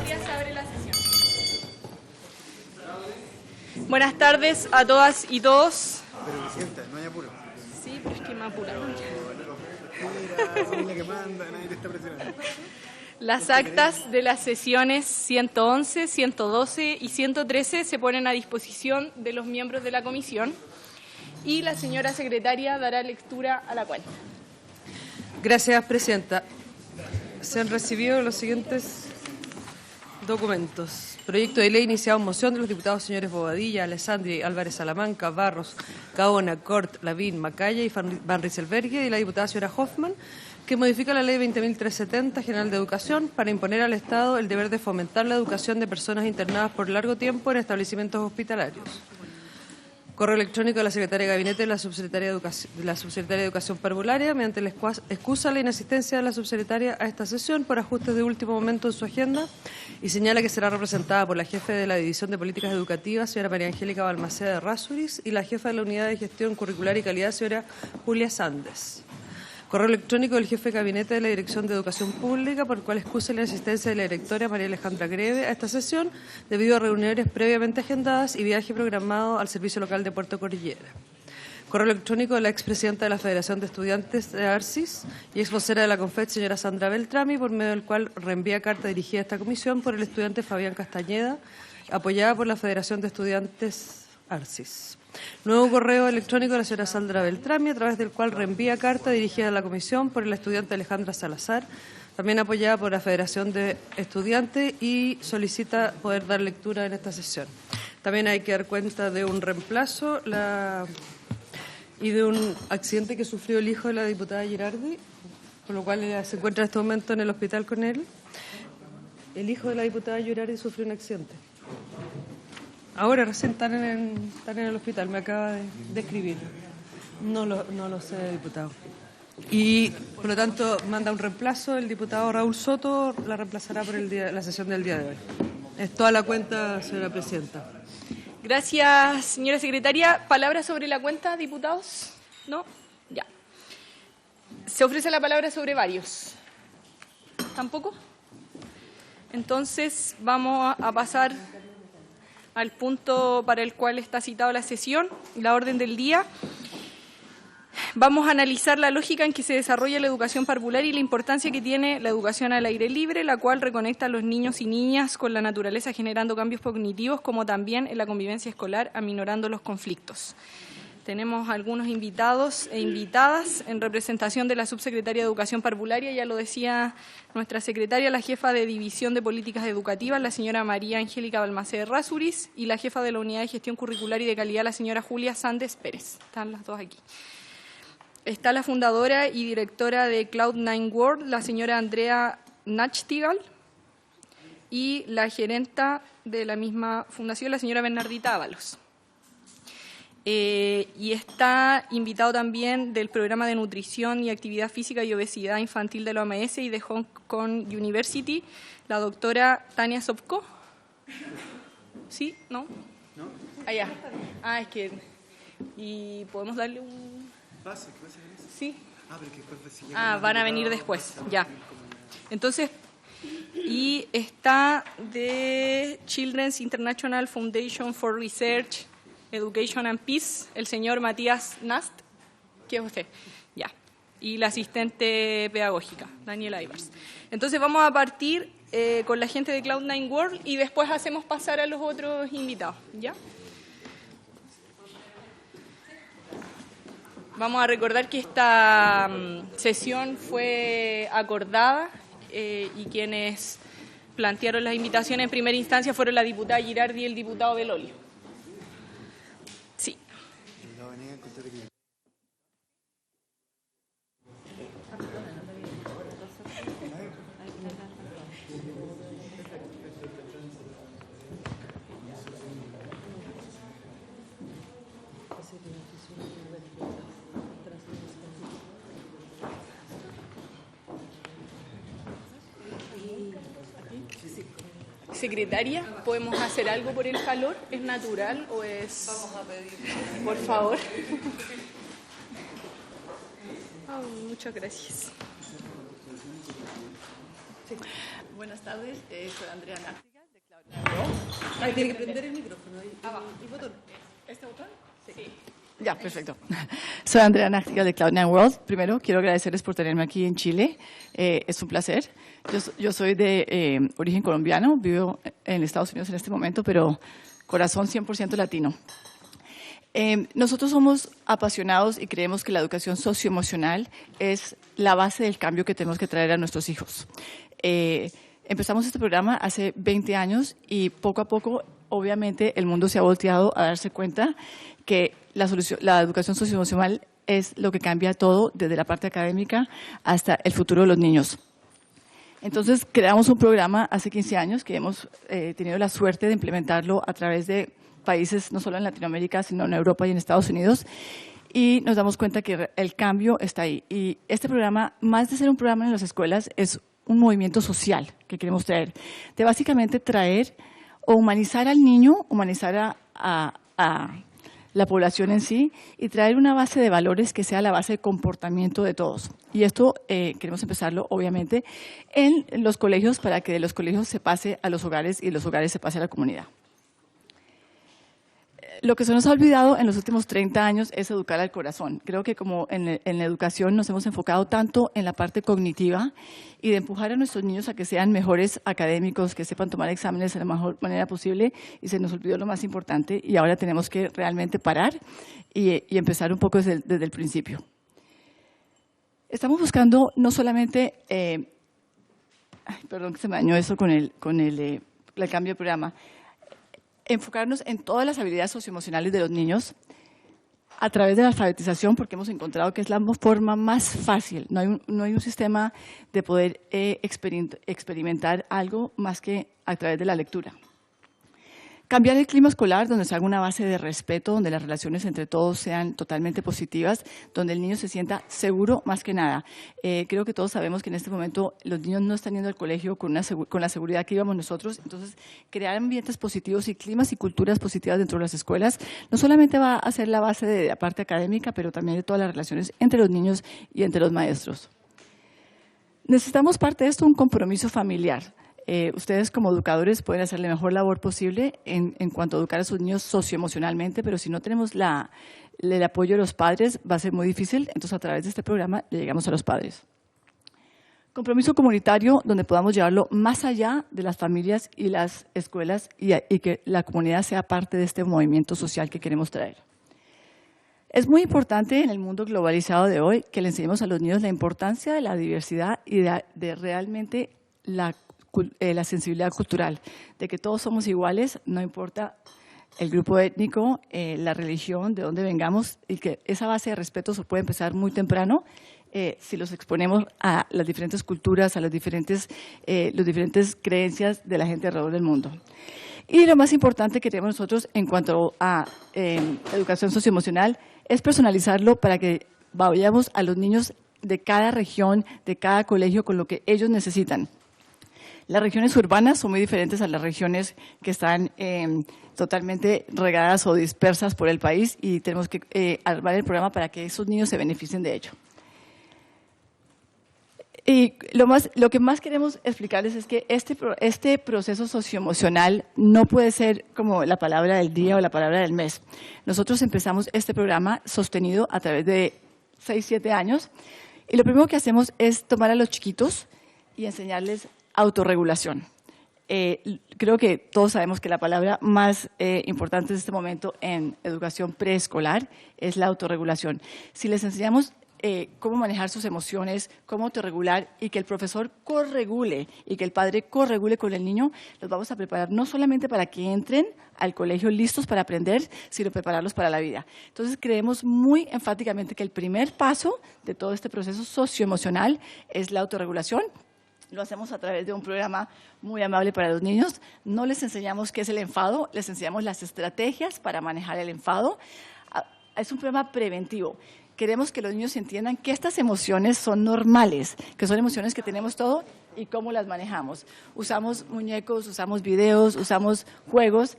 Buenos días, se abre la sesión. Buenas tardes a todas y todos. Pero Vicenta, no hay apuro. Sí, pero es que me apuraron. Mira, familia que manda, nadie te está presionando. Las actas de las sesiones 111, 112 y 113 se ponen a disposición de los miembros de la comisión y la señora secretaria dará lectura a la cuenta. Gracias, presidenta. Se han recibido los siguientes documentos. Proyecto de ley iniciado en moción de los diputados señores Bobadilla, Alessandri, Álvarez Salamanca, Barros, Gaona, Cort, Lavín, Macaya y Van Rieselberghe y la diputada señora Hoffman, que modifica la ley 20.370 General de Educación para imponer al Estado el deber de fomentar la educación de personas internadas por largo tiempo en establecimientos hospitalarios. Correo electrónico de la Secretaria de Gabinete de la Subsecretaria de Educación Parvularia, mediante la excusa la inasistencia de la subsecretaria a esta sesión por ajustes de último momento en su agenda y señala que será representada por la jefe de la División de Políticas Educativas, señora María Angélica Balmaceda de Rasuris, y la jefa de la Unidad de Gestión Curricular y Calidad, señora Julia Sandes. Correo electrónico del jefe de gabinete de la Dirección de Educación Pública, por el cual excusa la asistencia de la directora María Alejandra Greve a esta sesión debido a reuniones previamente agendadas y viaje programado al Servicio Local de Puerto Cordillera. Correo electrónico de la expresidenta de la Federación de Estudiantes de ARCIS y exvocera de la CONFET, señora Sandra Beltrami, por medio del cual reenvía carta dirigida a esta comisión por el estudiante Fabián Castañeda, apoyada por la Federación de Estudiantes ARCIS. Nuevo correo electrónico de la señora Sandra Beltrami, a través del cual reenvía carta dirigida a la comisión por el estudiante Alejandra Salazar, también apoyada por la Federación de Estudiantes, y solicita poder dar lectura en esta sesión. También hay que dar cuenta de un reemplazo y de un accidente que sufrió el hijo de la diputada Girardi, por lo cual ella se encuentra en este momento en el hospital con él. El hijo de la diputada Girardi sufrió un accidente. Ahora recién están en el hospital, me acaba de escribir. No lo sé, diputado. Y, por lo tanto, manda un reemplazo. El diputado Raúl Soto la reemplazará por la sesión del día de hoy. Es toda la cuenta, señora presidenta. Gracias, señora secretaria. ¿Palabra sobre la cuenta, diputados? ¿No? Ya. ¿Se ofrece la palabra sobre varios? ¿Tampoco? Entonces, vamos a pasar al punto para el cual está citada la sesión, la orden del día. Vamos a analizar la lógica en que se desarrolla la educación parvular y la importancia que tiene la educación al aire libre, la cual reconecta a los niños y niñas con la naturaleza, generando cambios cognitivos, como también en la convivencia escolar, aminorando los conflictos. Tenemos algunos invitados e invitadas en representación de la subsecretaria de Educación Parvularia, ya lo decía nuestra secretaria, la jefa de División de Políticas Educativas, la señora María Angélica Balmaceda de Rasuris, y la jefa de la Unidad de Gestión Curricular y de Calidad, la señora Julia Sandes Pérez. Están las dos aquí. Está la fundadora y directora de Cloud9 World, la señora Andrea Nachtigal, y la gerenta de la misma fundación, la señora Bernardita Ábalos. Y está invitado también del Programa de Nutrición y Actividad Física y Obesidad Infantil de la OMS y de Hong Kong University, la doctora Tania Sopko. ¿Sí? ¿No? ¿No? Allá. Es que... ¿Y podemos darle un...? Sí. Pero que después van a venir después, ya. Entonces, y está de Children's International Foundation for Research, Education and Peace, el señor Matías Nast, que es usted, ya, y la asistente pedagógica, Daniela Ibars. Entonces vamos a partir con la gente de Cloud9 World y después hacemos pasar a los otros invitados, ¿ya? Vamos a recordar que esta sesión fue acordada y quienes plantearon las invitaciones en primera instancia fueron la diputada Girardi y el diputado Belolio. Sí. Secretaria, ¿podemos hacer algo por el calor? ¿Es natural o es...? Vamos a pedir. Por favor. Muchas gracias. Buenas tardes, soy Andrea Nájtica de Cloud9 Ahí tiene que prender el micrófono. El botón. ¿Este botón? Sí. Ya, perfecto. Soy Andrea Nájtica de Cloud9 World. Primero, quiero agradecerles por tenerme aquí en Chile. Es un placer. Yo soy de origen colombiano, vivo en Estados Unidos en este momento, pero corazón 100% latino. Nosotros somos apasionados y creemos que la educación socioemocional es la base del cambio que tenemos que traer a nuestros hijos. Empezamos este programa hace 20 años y poco a poco, obviamente, el mundo se ha volteado a darse cuenta que la educación socioemocional es lo que cambia todo, desde la parte académica hasta el futuro de los niños. Entonces, creamos un programa hace 15 años que hemos tenido la suerte de implementarlo a través de países, no solo en Latinoamérica, sino en Europa y en Estados Unidos, y nos damos cuenta que el cambio está ahí. Y este programa, más de ser un programa en las escuelas, es un movimiento social que queremos traer, de básicamente traer o humanizar al niño, humanizar a la población en sí y traer una base de valores que sea la base de comportamiento de todos. Y esto queremos empezarlo, obviamente, en los colegios para que de los colegios se pase a los hogares y de los hogares se pase a la comunidad. Lo que se nos ha olvidado en los últimos 30 años es educar al corazón. Creo que como en la educación nos hemos enfocado tanto en la parte cognitiva y de empujar a nuestros niños a que sean mejores académicos, que sepan tomar exámenes de la mejor manera posible, y se nos olvidó lo más importante, y ahora tenemos que realmente parar y empezar un poco desde el principio. Estamos buscando no solamente, perdón que se me dañó eso con el cambio de programa, enfocarnos en todas las habilidades socioemocionales de los niños a través de la alfabetización, porque hemos encontrado que es la forma más fácil. No hay un sistema de poder experimentar algo más que a través de la lectura. Cambiar el clima escolar, donde se haga una base de respeto, donde las relaciones entre todos sean totalmente positivas, donde el niño se sienta seguro más que nada. Creo que todos sabemos que en este momento los niños no están yendo al colegio con la seguridad que íbamos nosotros. Entonces, crear ambientes positivos y climas y culturas positivas dentro de las escuelas no solamente va a ser la base de la parte académica, pero también de todas las relaciones entre los niños y entre los maestros. Necesitamos parte de esto un compromiso familiar. Ustedes como educadores pueden hacer la mejor labor posible en cuanto a educar a sus niños socioemocionalmente, pero si no tenemos el apoyo de los padres va a ser muy difícil. Entonces, a través de este programa le llegamos a los padres. Compromiso comunitario, donde podamos llevarlo más allá de las familias y las escuelas y que la comunidad sea parte de este movimiento social que queremos traer. Es muy importante en el mundo globalizado de hoy que le enseñemos a los niños la importancia de la diversidad y de realmente la sensibilidad cultural, de que todos somos iguales, no importa el grupo étnico, la religión, de dónde vengamos, y que esa base de respeto se puede empezar muy temprano si los exponemos a las diferentes culturas, a las diferentes creencias de la gente alrededor del mundo. Y lo más importante que tenemos nosotros en cuanto a educación socioemocional es personalizarlo para que vayamos a los niños de cada región, de cada colegio, con lo que ellos necesitan. Las regiones urbanas son muy diferentes a las regiones que están totalmente regadas o dispersas por el país, y tenemos que armar el programa para que esos niños se beneficien de ello. Y lo que más queremos explicarles es que este proceso socioemocional no puede ser como la palabra del día o la palabra del mes. Nosotros empezamos este programa sostenido a través de 6, 7 años, y lo primero que hacemos es tomar a los chiquitos y enseñarles autorregulación. Creo que todos sabemos que la palabra más importante en este momento en educación preescolar es la autorregulación. Si les enseñamos cómo manejar sus emociones, cómo autorregular, y que el profesor corregule y que el padre corregule con el niño, los vamos a preparar no solamente para que entren al colegio listos para aprender, sino prepararlos para la vida. Entonces, creemos muy enfáticamente que el primer paso de todo este proceso socioemocional es la autorregulación. Lo hacemos a través de un programa muy amable para los niños. No les enseñamos qué es el enfado, les enseñamos las estrategias para manejar el enfado. Es un programa preventivo. Queremos que los niños entiendan que estas emociones son normales, que son emociones que tenemos todo y cómo las manejamos. Usamos muñecos, usamos videos, usamos juegos,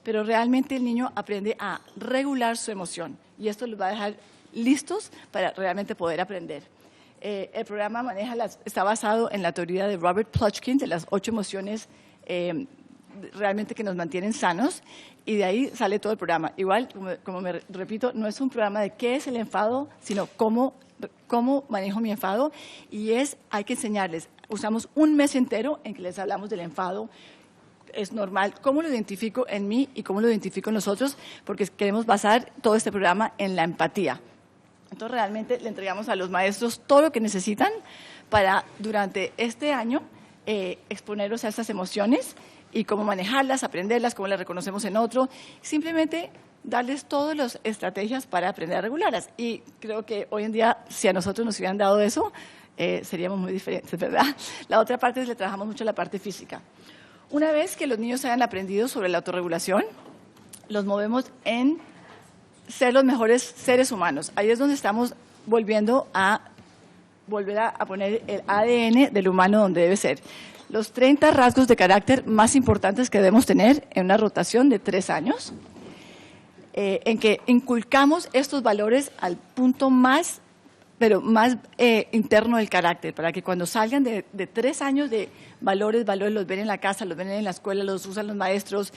pero realmente el niño aprende a regular su emoción, y esto los va a dejar listos para realmente poder aprender. El programa está basado en la teoría de Robert Plutchkin, de las 8 emociones realmente que nos mantienen sanos, y de ahí sale todo el programa. Igual, como me repito, no es un programa de qué es el enfado, sino cómo manejo mi enfado, y hay que enseñarles. Usamos un mes entero en que les hablamos del enfado. Es normal, cómo lo identifico en mí y cómo lo identifico en nosotros, porque queremos basar todo este programa en la empatía. Entonces, realmente le entregamos a los maestros todo lo que necesitan para, durante este año, exponerlos a estas emociones y cómo manejarlas, aprenderlas, cómo las reconocemos en otro. Simplemente darles todas las estrategias para aprender a regularlas. Y creo que hoy en día, si a nosotros nos hubieran dado eso, seríamos muy diferentes, ¿verdad? La otra parte es que le trabajamos mucho la parte física. Una vez que los niños hayan aprendido sobre la autorregulación, los movemos en ser los mejores seres humanos. Ahí es donde estamos volviendo a poner el ADN del humano donde debe ser. Los 30 rasgos de carácter más importantes que debemos tener en una rotación de 3 años, en que inculcamos estos valores al punto más interno del carácter, para que cuando salgan de 3 años de valores los ven en la casa, los ven en la escuela, los usan los maestros.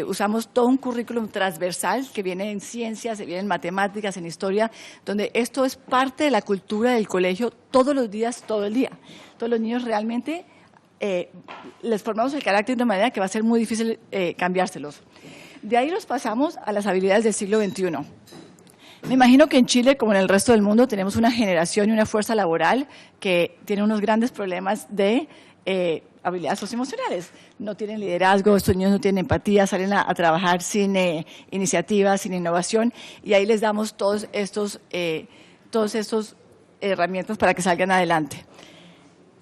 Usamos todo un currículum transversal que viene en ciencias, viene en matemáticas, en historia, donde esto es parte de la cultura del colegio todos los días, todo el día. Todos los niños realmente les formamos el carácter de una manera que va a ser muy difícil cambiárselos. De ahí los pasamos a las habilidades del siglo XXI. Me imagino que en Chile, como en el resto del mundo, tenemos una generación y una fuerza laboral que tiene unos grandes problemas de habilidades socioemocionales. No tienen liderazgo, estos niños no tienen empatía, salen a trabajar sin iniciativa, sin innovación, y ahí les damos todos estos herramientas para que salgan adelante.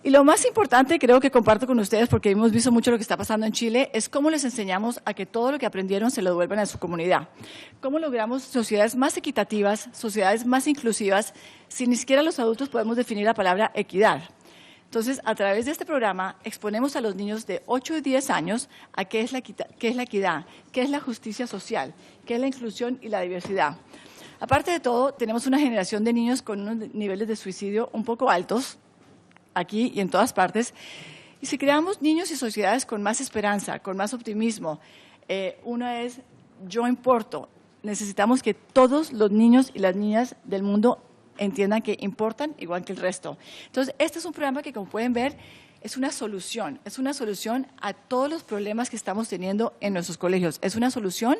Y lo más importante, creo que comparto con ustedes, porque hemos visto mucho lo que está pasando en Chile, es cómo les enseñamos a que todo lo que aprendieron se lo devuelvan a su comunidad. Cómo logramos sociedades más equitativas, sociedades más inclusivas, si ni siquiera los adultos podemos definir la palabra equidad. Entonces, a través de este programa, exponemos a los niños de 8 y 10 años a qué es la equidad, qué es la justicia social, qué es la inclusión y la diversidad. Aparte de todo, tenemos una generación de niños con unos niveles de suicidio un poco altos, aquí y en todas partes, y si creamos niños y sociedades con más esperanza, con más optimismo, una es yo importo. Necesitamos que todos los niños y las niñas del mundo entiendan que importan igual que el resto. Entonces, este es un programa que, como pueden ver, es una solución a todos los problemas que estamos teniendo en nuestros colegios. Es una solución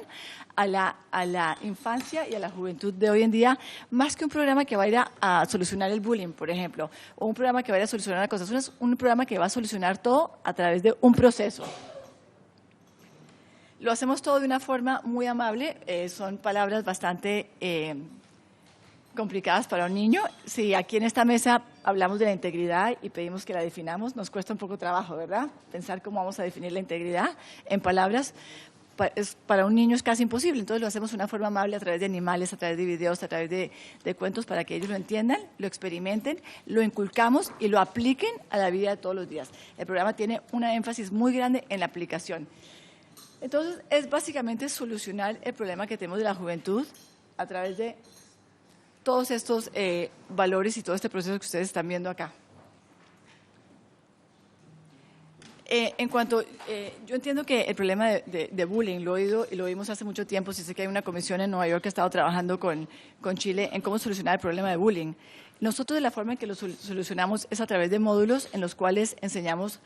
a la infancia y a la juventud de hoy en día, más que un programa que va a ir a solucionar el bullying, por ejemplo, o un programa que va a ir a solucionar las cosas. Es un programa que va a solucionar todo a través de un proceso. Lo hacemos todo de una forma muy amable, son palabras bastante complicadas para un niño. Si aquí en esta mesa hablamos de la integridad y pedimos que la definamos, nos cuesta un poco trabajo, ¿verdad? Pensar cómo vamos a definir la integridad en palabras, para un niño es casi imposible. Entonces lo hacemos de una forma amable a través de animales, a través de videos, a través de cuentos, para que ellos lo entiendan, lo experimenten, lo inculcamos y lo apliquen a la vida de todos los días. El programa tiene una énfasis muy grande en la aplicación. Entonces, es básicamente solucionar el problema que tenemos de la juventud a través de todos estos valores y todo este proceso que ustedes están viendo acá. Yo entiendo que el problema de bullying lo he oído y lo vimos hace mucho tiempo. Sí sé que hay una comisión en Nueva York que ha estado trabajando con Chile en cómo solucionar el problema de bullying. Nosotros, de la forma en que lo solucionamos es a través de módulos en los cuales enseñamos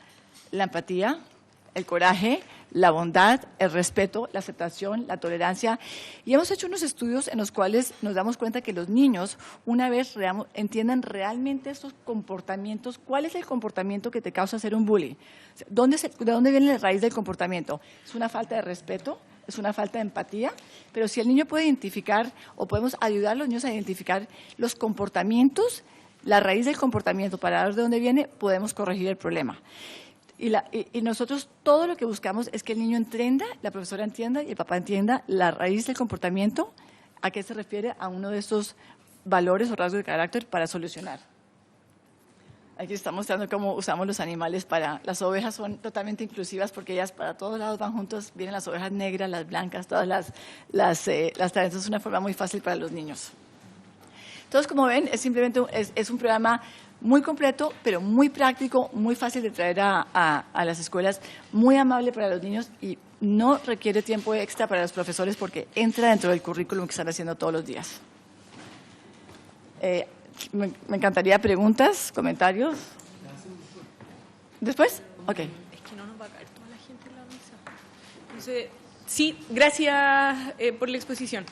la empatía, el coraje, la bondad, el respeto, la aceptación, la tolerancia. Y hemos hecho unos estudios en los cuales nos damos cuenta que los niños, una vez entiendan realmente estos comportamientos, ¿cuál es el comportamiento que te causa ser un bully? ¿De dónde viene la raíz del comportamiento? ¿Es una falta de respeto? ¿Es una falta de empatía? Pero si el niño puede identificar, o podemos ayudar a los niños a identificar los comportamientos, la raíz del comportamiento, para ver de dónde viene, podemos corregir el problema. Y nosotros todo lo que buscamos es que el niño entienda, la profesora entienda y el papá entienda la raíz del comportamiento, a qué se refiere a uno de estos valores o rasgos de carácter para solucionar. Aquí estamos mostrando cómo usamos los animales las ovejas son totalmente inclusivas porque ellas para todos lados van juntos, vienen las ovejas negras, las blancas, todas las talentos, es una forma muy fácil para los niños. Entonces, como ven, es simplemente es un programa muy completo, pero muy práctico, muy fácil de traer a las escuelas, muy amable para los niños y no requiere tiempo extra para los profesores porque entra dentro del currículum que están haciendo todos los días. Me encantaría preguntas, comentarios. ¿Después? Ok. Es que no nos va a caer toda la gente en la mesa. Entonces, sí, gracias por la exposición.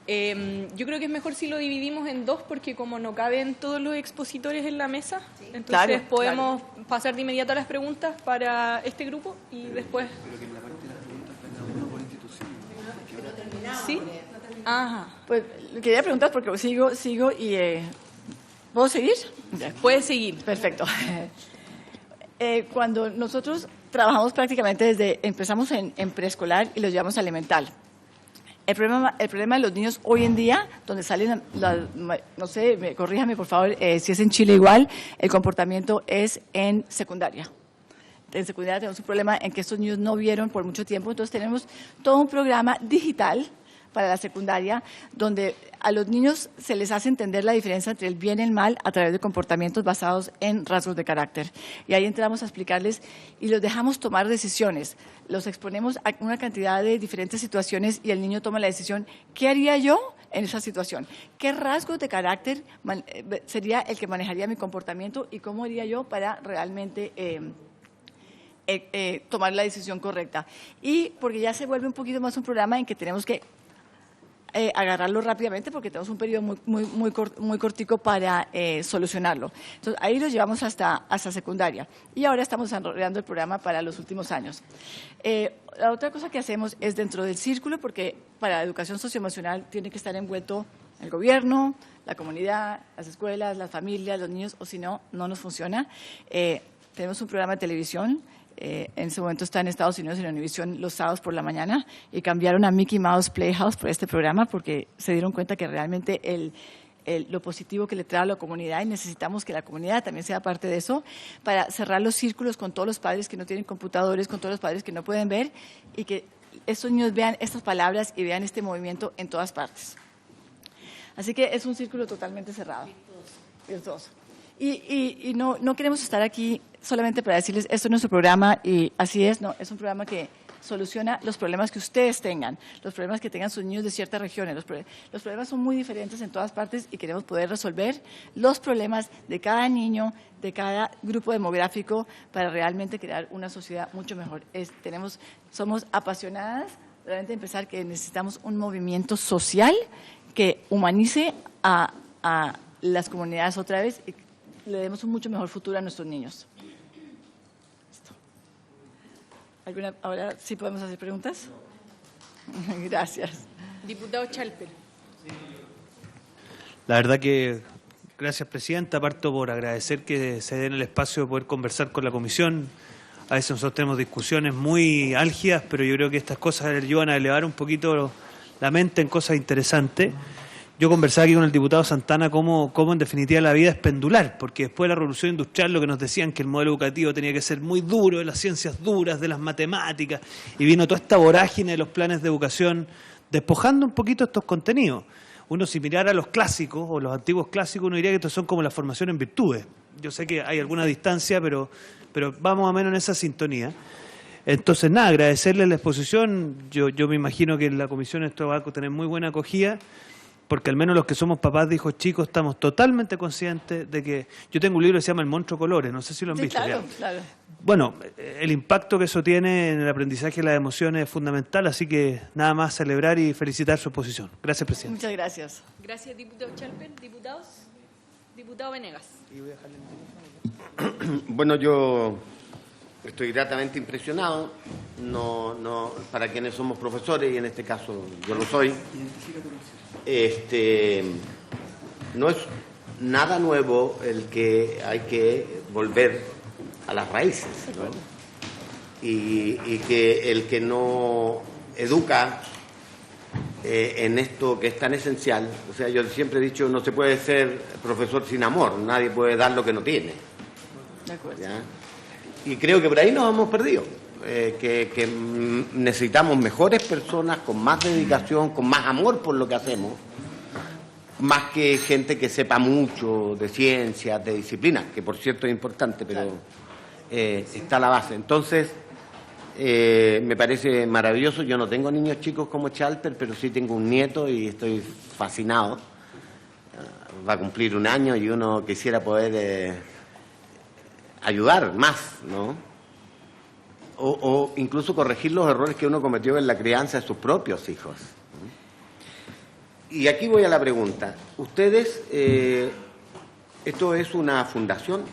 Yo creo que es mejor si lo dividimos en dos porque como no caben todos los expositores en la mesa, entonces Claro, podemos pasar de inmediato a las preguntas para este grupo y después... ¿Sí? Ajá. Pues quería preguntar porque sigo y... ¿puedo seguir? Ya. Puedes seguir. Perfecto. Cuando nosotros trabajamos prácticamente empezamos en preescolar y los llevamos a elemental. El problema de los niños hoy en día, donde salen, no sé, corríjame por favor, si es en Chile igual, el comportamiento es en secundaria. En secundaria tenemos un problema en que estos niños no vieron por mucho tiempo, entonces tenemos todo un programa digital para la secundaria, donde a los niños se les hace entender la diferencia entre el bien y el mal a través de comportamientos basados en rasgos de carácter. Y ahí entramos a explicarles y los dejamos tomar decisiones. Los exponemos a una cantidad de diferentes situaciones y el niño toma la decisión, ¿qué haría yo en esa situación? ¿Qué rasgos de carácter sería el que manejaría mi comportamiento y cómo haría yo para realmente tomar la decisión correcta? Y porque ya se vuelve un poquito más un programa en que tenemos que agarrarlo rápidamente porque tenemos un periodo muy cortico para solucionarlo. Entonces, ahí lo llevamos hasta secundaria. Y ahora estamos desarrollando el programa para los últimos años. La otra cosa que hacemos es dentro del círculo, porque para la educación socioemocional tiene que estar envuelto el gobierno, la comunidad, las escuelas, las familias, los niños, o si no, no nos funciona. Tenemos un programa de televisión. En ese momento está en Estados Unidos en Univision los sábados por la mañana y cambiaron a Mickey Mouse Playhouse por este programa porque se dieron cuenta que realmente lo positivo que le trae a la comunidad y necesitamos que la comunidad también sea parte de eso para cerrar los círculos con todos los padres que no tienen computadores, con todos los padres que no pueden ver y que estos niños vean estas palabras y vean este movimiento en todas partes. Así que es un círculo totalmente cerrado. Virtuoso. Y no queremos estar aquí solamente para decirles esto es nuestro programa y así es, no, es un programa que soluciona los problemas que ustedes tengan, los problemas que tengan sus niños de ciertas regiones. Los problemas son muy diferentes en todas partes y queremos poder resolver los problemas de cada niño, de cada grupo demográfico para realmente crear una sociedad mucho mejor. Somos apasionadas realmente de empezar que necesitamos un movimiento social que humanice a las comunidades otra vez y le demos un mucho mejor futuro a nuestros niños. Ahora sí podemos hacer preguntas. Gracias. Diputado Chalper. La verdad que, gracias Presidenta, parto por agradecer que se den el espacio de poder conversar con la Comisión. A veces nosotros tenemos discusiones muy álgidas, pero yo creo que estas cosas les ayudan a elevar un poquito la mente en cosas interesantes. Yo conversaba aquí con el diputado Santana cómo en definitiva la vida es pendular, porque después de la revolución industrial lo que nos decían que el modelo educativo tenía que ser muy duro, de las ciencias duras, de las matemáticas, y vino toda esta vorágine de los planes de educación despojando un poquito estos contenidos. Uno si mirara los clásicos o los antiguos clásicos, uno diría que estos son como la formación en virtudes. Yo sé que hay alguna distancia, pero vamos a menos en esa sintonía. Entonces, nada, agradecerle la exposición. Yo me imagino que en la comisión esto va a tener muy buena acogida, porque al menos los que somos papás de hijos chicos estamos totalmente conscientes de que... Yo tengo un libro que se llama El Monstruo Colores, no sé si lo han visto. Claro, ya. claro. Bueno, el impacto que eso tiene en el aprendizaje de las emociones es fundamental, así que nada más celebrar y felicitar su exposición. Gracias, Presidente. Muchas gracias. Gracias, diputado Chalper. Diputados. Diputado Venegas. Bueno, yo estoy gratamente impresionado. No, para quienes somos profesores, y en este caso yo lo soy, no es nada nuevo el que hay que volver a las raíces, ¿no? Y que el que no educa en esto que es tan esencial, o sea, yo siempre he dicho, no se puede ser profesor sin amor, nadie puede dar lo que no tiene. De acuerdo. ¿Ya? Y creo que por ahí nos hemos perdido, que necesitamos mejores personas con más dedicación, con más amor por lo que hacemos, más que gente que sepa mucho de ciencias, de disciplinas, que por cierto es importante, pero está la base. Entonces, me parece maravilloso. Yo no tengo niños chicos como Chalper, pero sí tengo un nieto y estoy fascinado. Va a cumplir 1 año y uno quisiera poder ayudar más, ¿no? O incluso corregir los errores que uno cometió en la crianza de sus propios hijos. Y aquí voy a la pregunta. ¿Ustedes, esto es una fundación?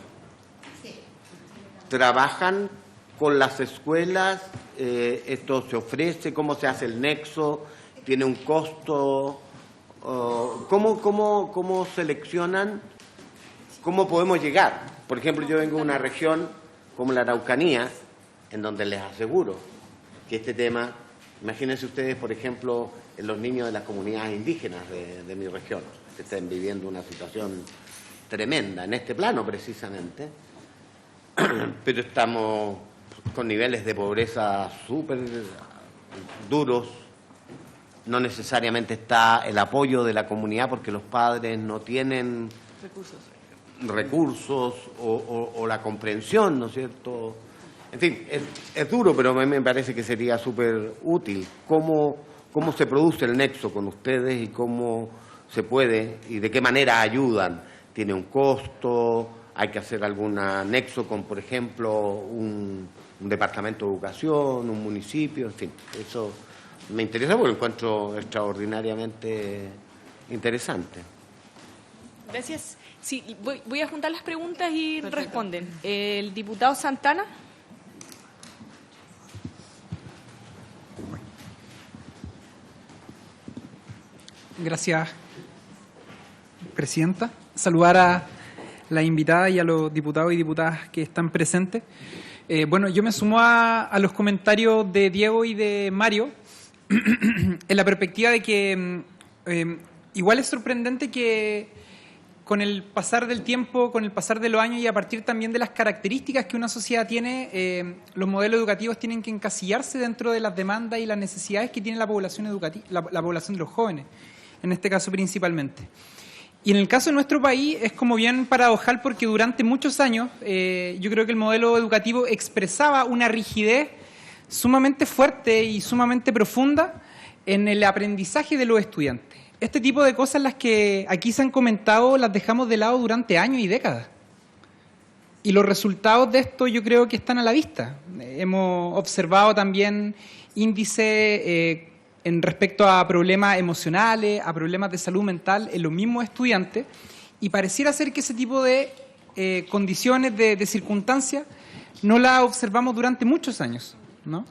Sí. ¿Trabajan con las escuelas? ¿Esto se ofrece? ¿Cómo se hace el nexo? ¿Tiene un costo? ¿Cómo seleccionan? ¿Cómo podemos llegar? Por ejemplo, yo vengo de una región como la Araucanía, en donde les aseguro que este tema, imagínense ustedes, por ejemplo, en los niños de las comunidades indígenas de mi región, que están viviendo una situación tremenda en este plano precisamente, pero estamos con niveles de pobreza súper duros. No necesariamente está el apoyo de la comunidad porque los padres no tienen recursos o la comprensión, ¿no es cierto? En fin, es duro, pero a mí me parece que sería súper útil. ¿Cómo se produce el nexo con ustedes y cómo se puede y de qué manera ayudan? ¿Tiene un costo? ¿Hay que hacer algún nexo con, por ejemplo, un departamento de educación, un municipio? En fin, eso me interesa porque lo encuentro extraordinariamente interesante. Gracias. Sí, voy a juntar las preguntas y responden. El diputado Santana. Gracias, presidenta. Saludar a la invitada y a los diputados y diputadas que están presentes. Bueno, yo me sumo a los comentarios de Diego y de Mario en la perspectiva de que igual es sorprendente que con el pasar del tiempo, con el pasar de los años y a partir también de las características que una sociedad tiene, los modelos educativos tienen que encasillarse dentro de las demandas y las necesidades que tiene la población educativa, la población de los jóvenes, en este caso principalmente. Y en el caso de nuestro país es como bien paradojal porque durante muchos años yo creo que el modelo educativo expresaba una rigidez sumamente fuerte y sumamente profunda en el aprendizaje de los estudiantes. Este tipo de cosas, las que aquí se han comentado, las dejamos de lado durante años y décadas. Y los resultados de esto yo creo que están a la vista. Hemos observado también índices en respecto a problemas emocionales, a problemas de salud mental en los mismos estudiantes, y pareciera ser que ese tipo de condiciones, de circunstancias, no las observamos durante muchos años, ¿no?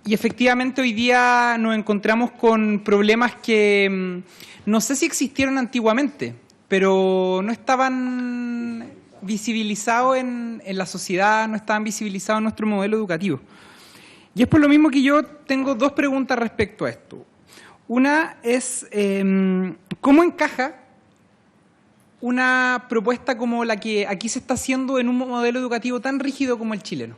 Y efectivamente hoy día nos encontramos con problemas que no sé si existieron antiguamente, pero no estaban visibilizados en la sociedad, no estaban visibilizados en nuestro modelo educativo. Y es por lo mismo que yo tengo 2 preguntas respecto a esto. Una es, ¿cómo encaja una propuesta como la que aquí se está haciendo en un modelo educativo tan rígido como el chileno?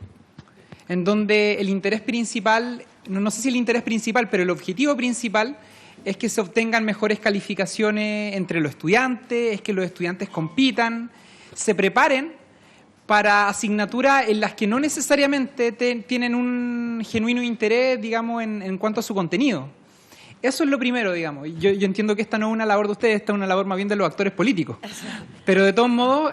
En donde el interés principal, no sé si el interés principal, pero el objetivo principal es que se obtengan mejores calificaciones entre los estudiantes, es que los estudiantes compitan, se preparen para asignaturas en las que no necesariamente tienen un genuino interés, digamos, en cuanto a su contenido. Eso es lo primero, digamos. Yo entiendo que esta no es una labor de ustedes, esta es una labor más bien de los actores políticos. Pero de todos modos,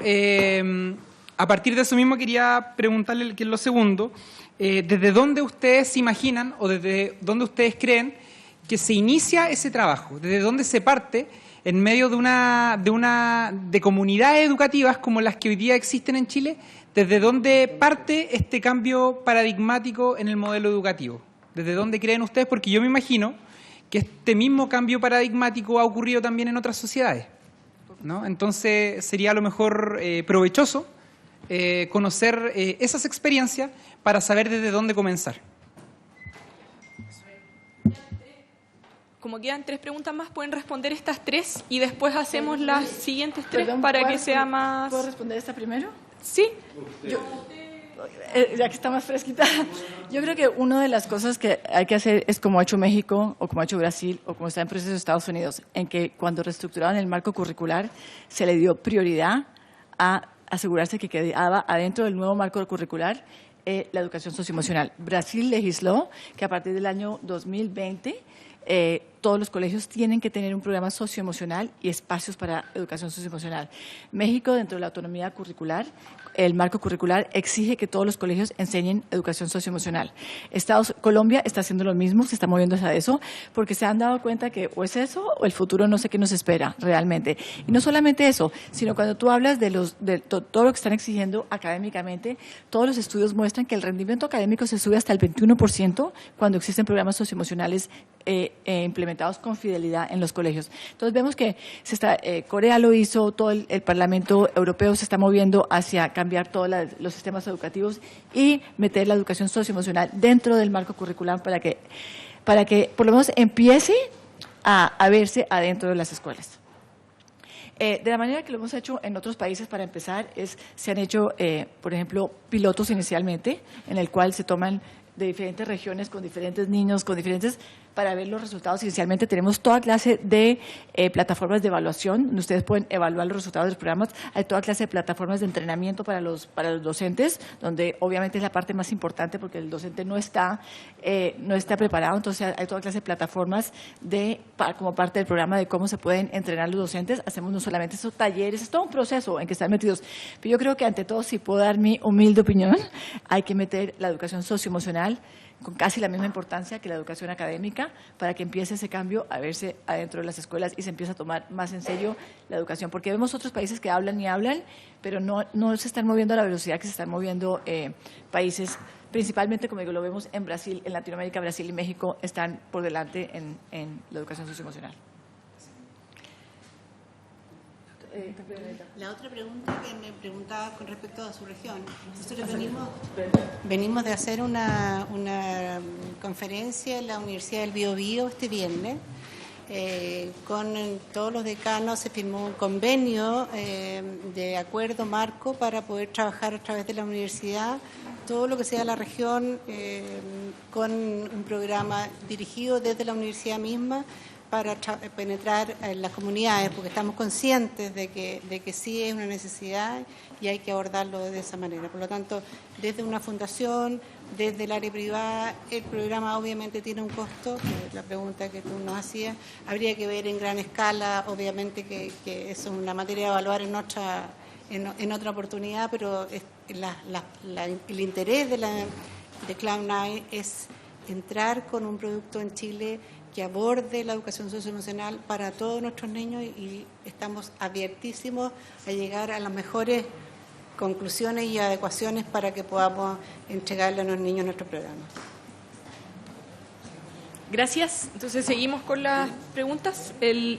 a partir de eso mismo quería preguntarle qué es lo segundo. ¿Desde dónde ustedes se imaginan o desde dónde ustedes creen que se inicia ese trabajo? ¿Desde dónde se parte en medio de comunidades educativas como las que hoy día existen en Chile? ¿Desde dónde parte este cambio paradigmático en el modelo educativo? ¿Desde dónde creen ustedes? Porque yo me imagino que este mismo cambio paradigmático ha ocurrido también en otras sociedades, ¿no? Entonces sería a lo mejor provechoso conocer esas experiencias para saber desde dónde comenzar. Como quedan 3 preguntas más, pueden responder estas 3 y después hacemos las siguientes 3 para que sea más... ¿Puedo responder esta primero? Sí. ya que está más fresquita, yo creo que una de las cosas que hay que hacer es como ha hecho México o como ha hecho Brasil o como está en proceso de Estados Unidos, en que cuando reestructuraron el marco curricular se le dio prioridad a asegurarse que quedaba adentro del nuevo marco curricular la educación socioemocional. Brasil legisló que a partir del año 2020 todos los colegios tienen que tener un programa socioemocional y espacios para educación socioemocional. México, dentro de la autonomía curricular, el marco curricular exige que todos los colegios enseñen educación socioemocional. Colombia está haciendo lo mismo, se está moviendo hacia eso, porque se han dado cuenta que o es eso o el futuro no sé qué nos espera realmente. Y no solamente eso, sino cuando tú hablas de todo lo que están exigiendo académicamente, todos los estudios muestran que el rendimiento académico se sube hasta el 21% cuando existen programas socioemocionales implementados con fidelidad en los colegios. Entonces vemos que Corea lo hizo, todo el Parlamento Europeo se está moviendo hacia cambiar todos los sistemas educativos y meter la educación socioemocional dentro del marco curricular para que por lo menos empiece a verse adentro de las escuelas. De la manera que lo hemos hecho en otros países, para empezar, se han hecho, por ejemplo, pilotos inicialmente, en el cual se toman de diferentes regiones, con diferentes niños, para ver los resultados. Inicialmente tenemos toda clase de plataformas de evaluación, donde ustedes pueden evaluar los resultados de los programas. Hay toda clase de plataformas de entrenamiento para los docentes, donde obviamente es la parte más importante porque el docente no está preparado. Entonces hay toda clase de plataformas como parte del programa de cómo se pueden entrenar los docentes. Hacemos no solamente esos talleres, es todo un proceso en que están metidos. Pero yo creo que ante todo, si puedo dar mi humilde opinión, hay que meter la educación socioemocional con casi la misma importancia que la educación académica, para que empiece ese cambio a verse adentro de las escuelas y se empiece a tomar más en serio la educación. Porque vemos otros países que hablan y hablan, pero no se están moviendo a la velocidad que se están moviendo países, principalmente como digo, lo vemos en Brasil, en Latinoamérica. Brasil y México están por delante en la educación socioemocional. La otra pregunta que me preguntaba con respecto a su región. Nosotros venimos de hacer una conferencia en la Universidad del Biobío este viernes. Con todos los decanos se firmó un convenio de acuerdo marco para poder trabajar a través de la universidad todo lo que sea la región con un programa dirigido desde la universidad misma para penetrar en las comunidades, porque estamos conscientes de que sí es una necesidad y hay que abordarlo de esa manera. Por lo tanto, desde una fundación, desde el área privada, el programa obviamente tiene un costo, la pregunta que tú nos hacías, habría que ver en gran escala, obviamente que eso es una materia a evaluar en otra oportunidad, pero el interés de Cloud9 es entrar con un producto en Chile que aborde la educación socioemocional para todos nuestros niños y estamos abiertísimos a llegar a las mejores conclusiones y adecuaciones para que podamos entregarle a los niños nuestro programa. Gracias. Entonces seguimos con las preguntas.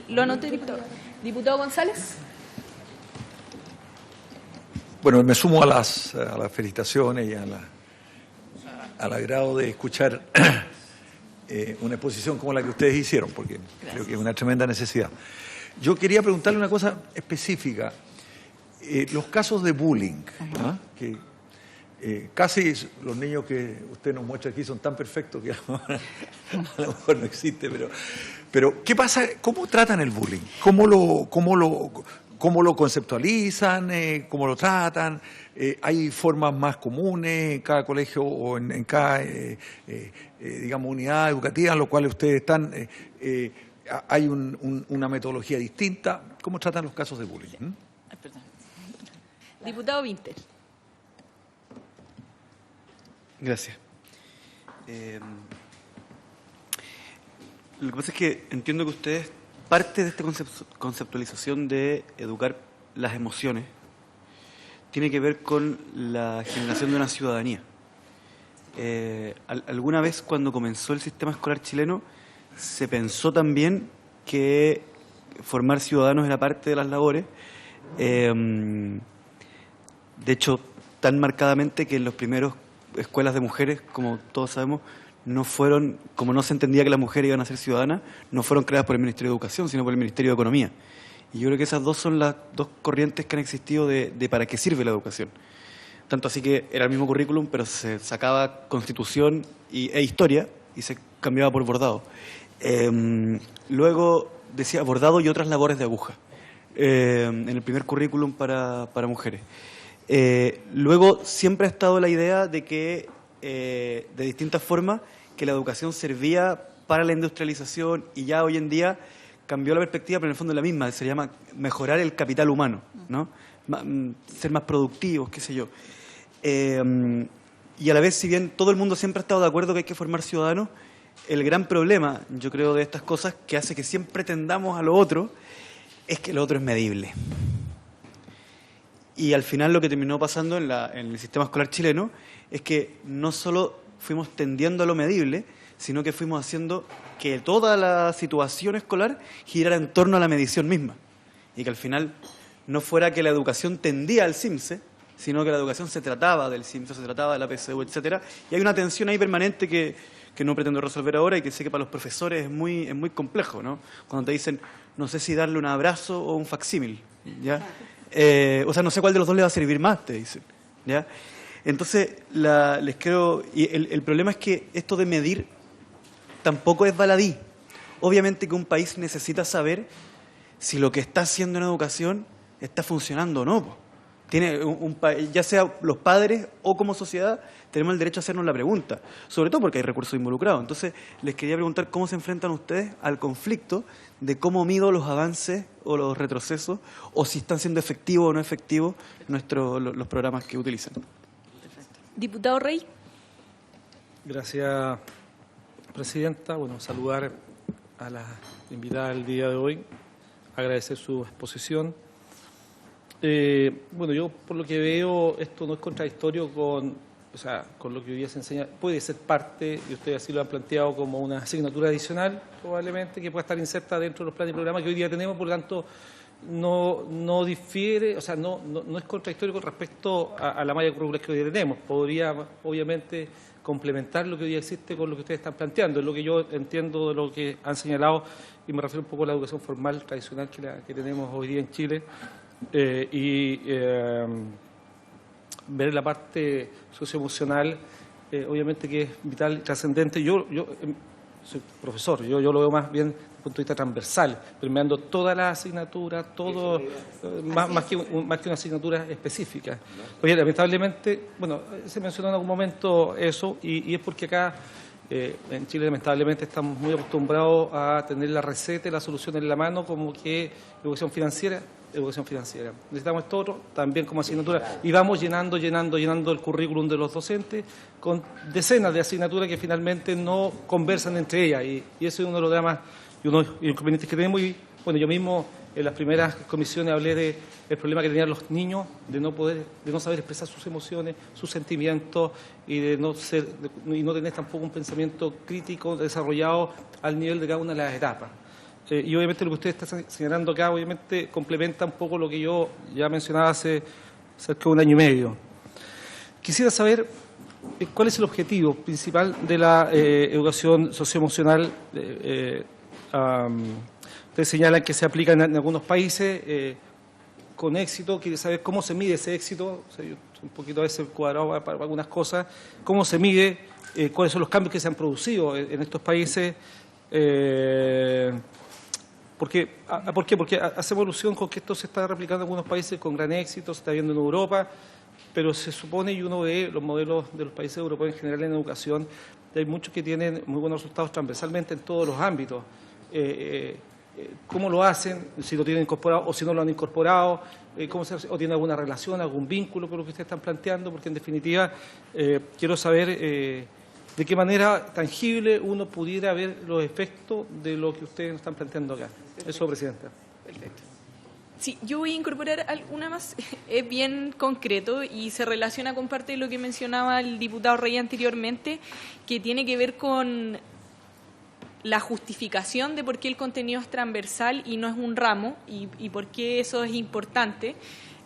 Lo anoté, diputado. Diputado González. Bueno, me sumo a las felicitaciones y al agrado de escuchar una exposición como la que ustedes hicieron, porque creo que es una tremenda necesidad. Yo quería preguntarle una cosa específica. Los casos de bullying, ¿no? Que casi los niños que usted nos muestra aquí son tan perfectos que a lo mejor no existe, pero ¿qué pasa? ¿Cómo tratan el bullying? ¿Cómo lo conceptualizan? ¿Cómo lo tratan? ¿Hay formas más comunes en cada colegio o en cada, digamos, unidad educativa en la cual ustedes están? ¿Hay una metodología distinta? ¿Cómo tratan los casos de bullying? Diputado Vinter. Gracias. Lo que pasa es que entiendo que ustedes, parte de esta conceptualización de educar las emociones, tiene que ver con la generación de una ciudadanía. Alguna vez cuando comenzó el sistema escolar chileno, se pensó también que formar ciudadanos era parte de las labores. De hecho, tan marcadamente que en los primeros escuelas de mujeres, como todos sabemos, no fueron, como no se entendía que las mujeres iban a ser ciudadanas, no fueron creadas por el Ministerio de Educación, sino por el Ministerio de Economía. Y yo creo que esas dos son las dos corrientes que han existido de para qué sirve la educación. Tanto así que era el mismo currículum, pero se sacaba Constitución e Historia y se cambiaba por bordado. Luego decía bordado y otras labores de aguja, en el primer currículum para mujeres. Luego siempre ha estado la idea de que, de distintas formas, que la educación servía para la industrialización y ya hoy en día cambió la perspectiva, pero en el fondo es la misma, se llama mejorar el capital humano, ¿no? Ser más productivos, qué sé yo. Y a la vez, si bien todo el mundo siempre ha estado de acuerdo que hay que formar ciudadanos, el gran problema, yo creo, de estas cosas que hace que siempre tendamos a lo otro, es que lo otro es medible. Y al final lo que terminó pasando en el sistema escolar chileno es que no solo fuimos tendiendo a lo medible, sino que fuimos haciendo que toda la situación escolar girara en torno a la medición misma. Y que al final no fuera que la educación tendía al CIMSE, sino que la educación se trataba del CIMSE, se trataba de la PSU, etcétera. Y hay una tensión ahí permanente que no pretendo resolver ahora y que sé que para los profesores es muy complejo, ¿no? Cuando te dicen, no sé si darle un abrazo o un facsímil, ¿ya? O sea, no sé cuál de los dos le va a servir más, te dicen, ¿ya? Entonces, les creo... Y el problema es que esto de medir tampoco es baladí. Obviamente que un país necesita saber si lo que está haciendo en educación está funcionando o no, po. Ya sea los padres o como sociedad, tenemos el derecho a hacernos la pregunta, sobre todo porque hay recursos involucrados. Entonces, les quería preguntar cómo se enfrentan ustedes al conflicto de cómo mido los avances o los retrocesos, o si están siendo efectivos o no efectivos los programas que utilizan. Diputado Rey. Gracias, Presidenta. Bueno, saludar a la invitada del día de hoy, agradecer su exposición. Bueno, yo por lo que veo, esto no es contradictorio con lo que hoy día se enseña. Puede ser parte, y ustedes así lo han planteado, como una asignatura adicional, probablemente, que pueda estar inserta dentro de los planes y programas que hoy día tenemos, por lo tanto, no difiere, no es contradictorio con respecto a la malla curricular que hoy día tenemos. Podría, obviamente, complementar lo que hoy día existe con lo que ustedes están planteando. Es lo que yo entiendo de lo que han señalado, y me refiero un poco a la educación formal tradicional que tenemos hoy día en Chile. Ver la parte socioemocional, obviamente que es vital y trascendente. Yo soy profesor, yo lo veo más bien desde el punto de vista transversal, permeando todas las asignaturas, más que una asignatura específica. Oye, lamentablemente, bueno, se mencionó en algún momento eso, y es porque acá en Chile lamentablemente estamos muy acostumbrados a tener la receta y la solución en la mano, como que educación financiera. Necesitamos esto otro, también como asignatura, y vamos llenando el currículum de los docentes con decenas de asignaturas que finalmente no conversan entre ellas, y ese es uno de los dramas y uno de los inconvenientes que tenemos. Y bueno, yo mismo en las primeras comisiones hablé del problema que tenían los niños de no saber expresar sus emociones, sus sentimientos, y de no tener tampoco un pensamiento crítico desarrollado al nivel de cada una de las etapas. Y obviamente lo que usted está señalando acá, obviamente complementa un poco lo que yo ya mencionaba hace cerca de un año y medio. Quisiera saber cuál es el objetivo principal de la educación socioemocional. Ustedes señalan que se aplica en algunos países con éxito. Quiere saber cómo se mide ese éxito. O sea, yo soy un poquito a veces cuadrado para algunas cosas. ¿Cómo se mide? ¿Cuáles son los cambios que se han producido en estos países? ¿Por qué? Porque hacemos alusión con que esto se está replicando en algunos países con gran éxito, se está viendo en Europa, pero se supone, y uno ve los modelos de los países europeos en general en educación, hay muchos que tienen muy buenos resultados transversalmente en todos los ámbitos. ¿Cómo lo hacen? Si lo tienen incorporado o si no lo han incorporado, o tiene alguna relación, algún vínculo con lo que ustedes están planteando, porque en definitiva quiero saber de qué manera tangible uno pudiera ver los efectos de lo que ustedes están planteando acá. Eso, Presidenta. Perfecto. Sí, yo voy a incorporar alguna más. Es bien concreto y se relaciona con parte de lo que mencionaba el diputado Rey anteriormente, que tiene que ver con la justificación de por qué el contenido es transversal y no es un ramo, y por qué eso es importante,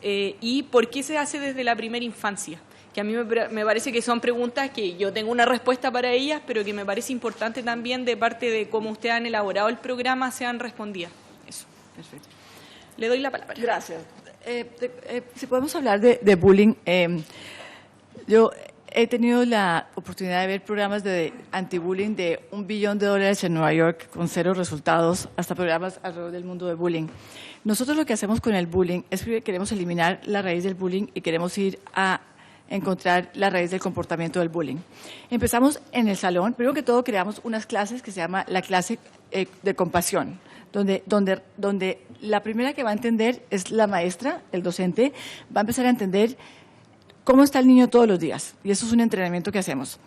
y por qué se hace desde la primera infancia. Que a mí me parece que son preguntas que yo tengo una respuesta para ellas, pero que me parece importante también de parte de cómo ustedes han elaborado el programa sean respondidas. Eso. Perfecto. Le doy la palabra. Gracias. Si podemos hablar de bullying, Yo he tenido la oportunidad de ver programas de anti-bullying de $1 billón en Nueva York con 0 resultados, hasta programas alrededor del mundo de bullying. Nosotros lo que hacemos con el bullying es que queremos eliminar la raíz del bullying y queremos ir a encontrar la raíz del comportamiento del bullying. Empezamos en el salón. Primero que todo, creamos unas clases que se llama la clase de compasión, donde la primera que va a entender es la maestra, el docente, va a empezar a entender cómo está el niño todos los días. Y eso es un entrenamiento que hacemos.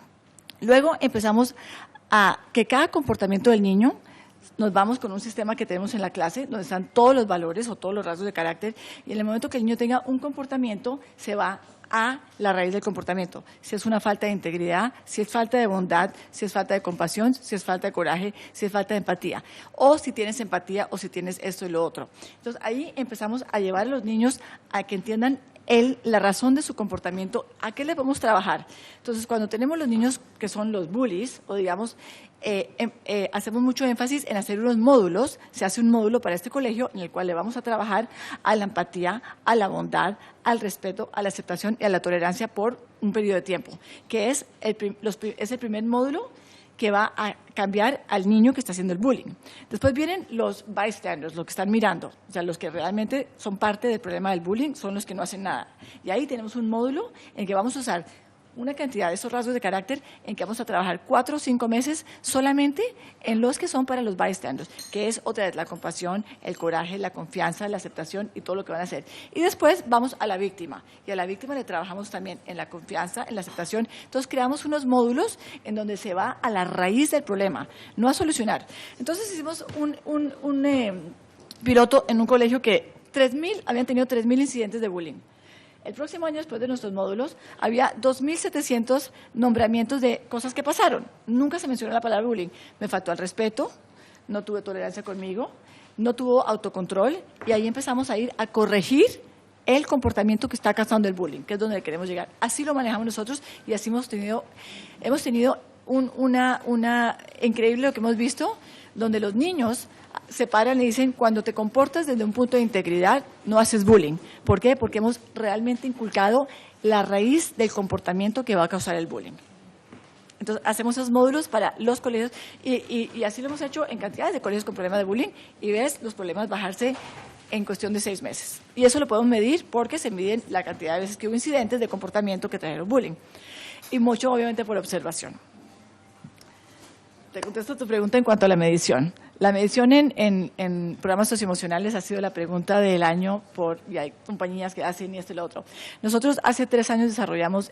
Luego empezamos a que cada comportamiento del niño, nos vamos con un sistema que tenemos en la clase, donde están todos los valores o todos los rasgos de carácter, y en el momento que el niño tenga un comportamiento, se va a la raíz del comportamiento. Si es una falta de integridad, si es falta de bondad, si es falta de compasión, si es falta de coraje, si es falta de empatía, o si tienes empatía o si tienes esto y lo otro. Entonces ahí empezamos a llevar a los niños a que entiendan la razón de su comportamiento, ¿a qué le vamos a trabajar? Entonces, cuando tenemos los niños que son los bullies, o digamos, hacemos mucho énfasis en hacer unos módulos. Se hace un módulo para este colegio en el cual le vamos a trabajar a la empatía, a la bondad, al respeto, a la aceptación y a la tolerancia por un periodo de tiempo, que es el primer módulo que va a cambiar al niño que está haciendo el bullying. Después vienen los bystanders, los que están mirando, o sea, los que realmente son parte del problema del bullying, son los que no hacen nada. Y ahí tenemos un módulo en que vamos a usar una cantidad de esos rasgos de carácter en que vamos a trabajar 4 o 5 meses solamente en los que son para los bystanders, que es otra vez la compasión, el coraje, la confianza, la aceptación y todo lo que van a hacer. Y después vamos a la víctima, y a la víctima le trabajamos también en la confianza, en la aceptación. Entonces creamos unos módulos en donde se va a la raíz del problema, no a solucionar. Entonces hicimos un piloto en un colegio que habían tenido 3.000 incidentes de bullying. El próximo año, después de nuestros módulos, había 2.700 nombramientos de cosas que pasaron. Nunca se mencionó la palabra bullying. Me faltó al respeto, no tuve tolerancia conmigo, no tuvo autocontrol, y ahí empezamos a ir a corregir el comportamiento que está causando el bullying, que es donde queremos llegar. Así lo manejamos nosotros y así hemos tenido una increíble lo que hemos visto, donde los niños se paran y dicen, cuando te comportas desde un punto de integridad, no haces bullying. ¿Por qué? Porque hemos realmente inculcado la raíz del comportamiento que va a causar el bullying. Entonces, hacemos esos módulos para los colegios y así lo hemos hecho en cantidades de colegios con problemas de bullying, y ves los problemas bajarse en cuestión de 6 meses. Y eso lo podemos medir porque se miden la cantidad de veces que hubo incidentes de comportamiento que trajeron bullying. Y mucho, obviamente, por observación. Te contesto tu pregunta en cuanto a la medición. La medición en programas socioemocionales ha sido la pregunta del año, y hay compañías que hacen y esto y lo otro. Nosotros hace 3 años desarrollamos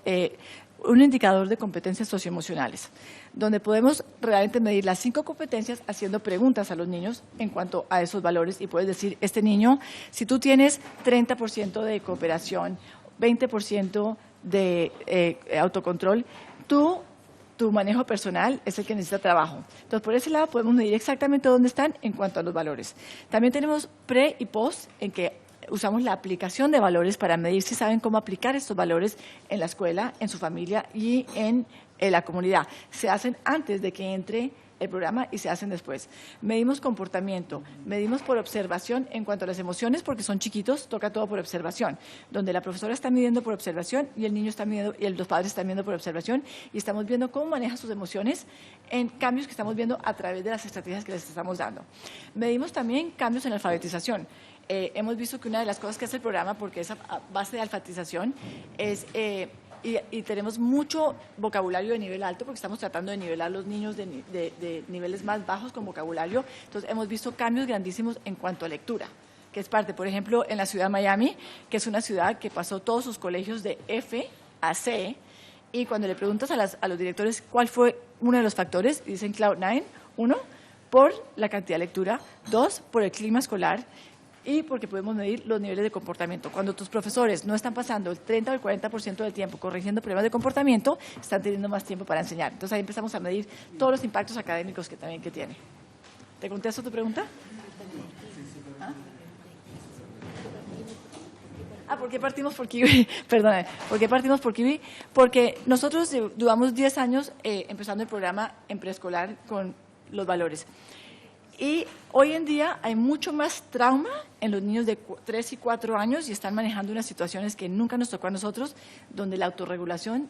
un indicador de competencias socioemocionales, donde podemos realmente medir las 5 competencias haciendo preguntas a los niños en cuanto a esos valores, y puedes decir, este niño, si tú tienes 30% de cooperación, 20% de autocontrol, tu manejo personal es el que necesita trabajo. Entonces, por ese lado podemos medir exactamente dónde están en cuanto a los valores. También tenemos pre y post, en que usamos la aplicación de valores para medir si saben cómo aplicar estos valores en la escuela, en su familia y en la comunidad. Se hacen antes de que entre el programa y se hacen después. Medimos comportamiento, medimos por observación en cuanto a las emociones, porque son chiquitos, toca todo por observación, donde la profesora está midiendo por observación y el niño está midiendo y los padres están viendo por observación, y estamos viendo cómo maneja sus emociones en cambios que estamos viendo a través de las estrategias que les estamos dando. Medimos también cambios en la alfabetización. Hemos visto que una de las cosas que hace el programa, porque esa base de alfabetización es y tenemos mucho vocabulario de nivel alto, porque estamos tratando de nivelar a los niños de niveles más bajos con vocabulario. Entonces, hemos visto cambios grandísimos en cuanto a lectura, que es parte, por ejemplo, en la ciudad de Miami, que es una ciudad que pasó todos sus colegios de F a C, y cuando le preguntas a los directores cuál fue uno de los factores, dicen Cloud9, 1, por la cantidad de lectura, 2, por el clima escolar, y porque podemos medir los niveles de comportamiento. Cuando tus profesores no están pasando el 30 o el 40% del tiempo corrigiendo problemas de comportamiento, están teniendo más tiempo para enseñar. Entonces ahí empezamos a medir todos los impactos académicos que tiene. ¿Te contesto tu pregunta? ¿Por qué partimos por Kiwi? Perdón, ¿por qué partimos por Kiwi? Porque nosotros llevamos 10 años empezando el programa en preescolar con los valores. Y hoy en día hay mucho más trauma en los niños de 3 y 4 años y están manejando unas situaciones que nunca nos tocó a nosotros, donde la autorregulación,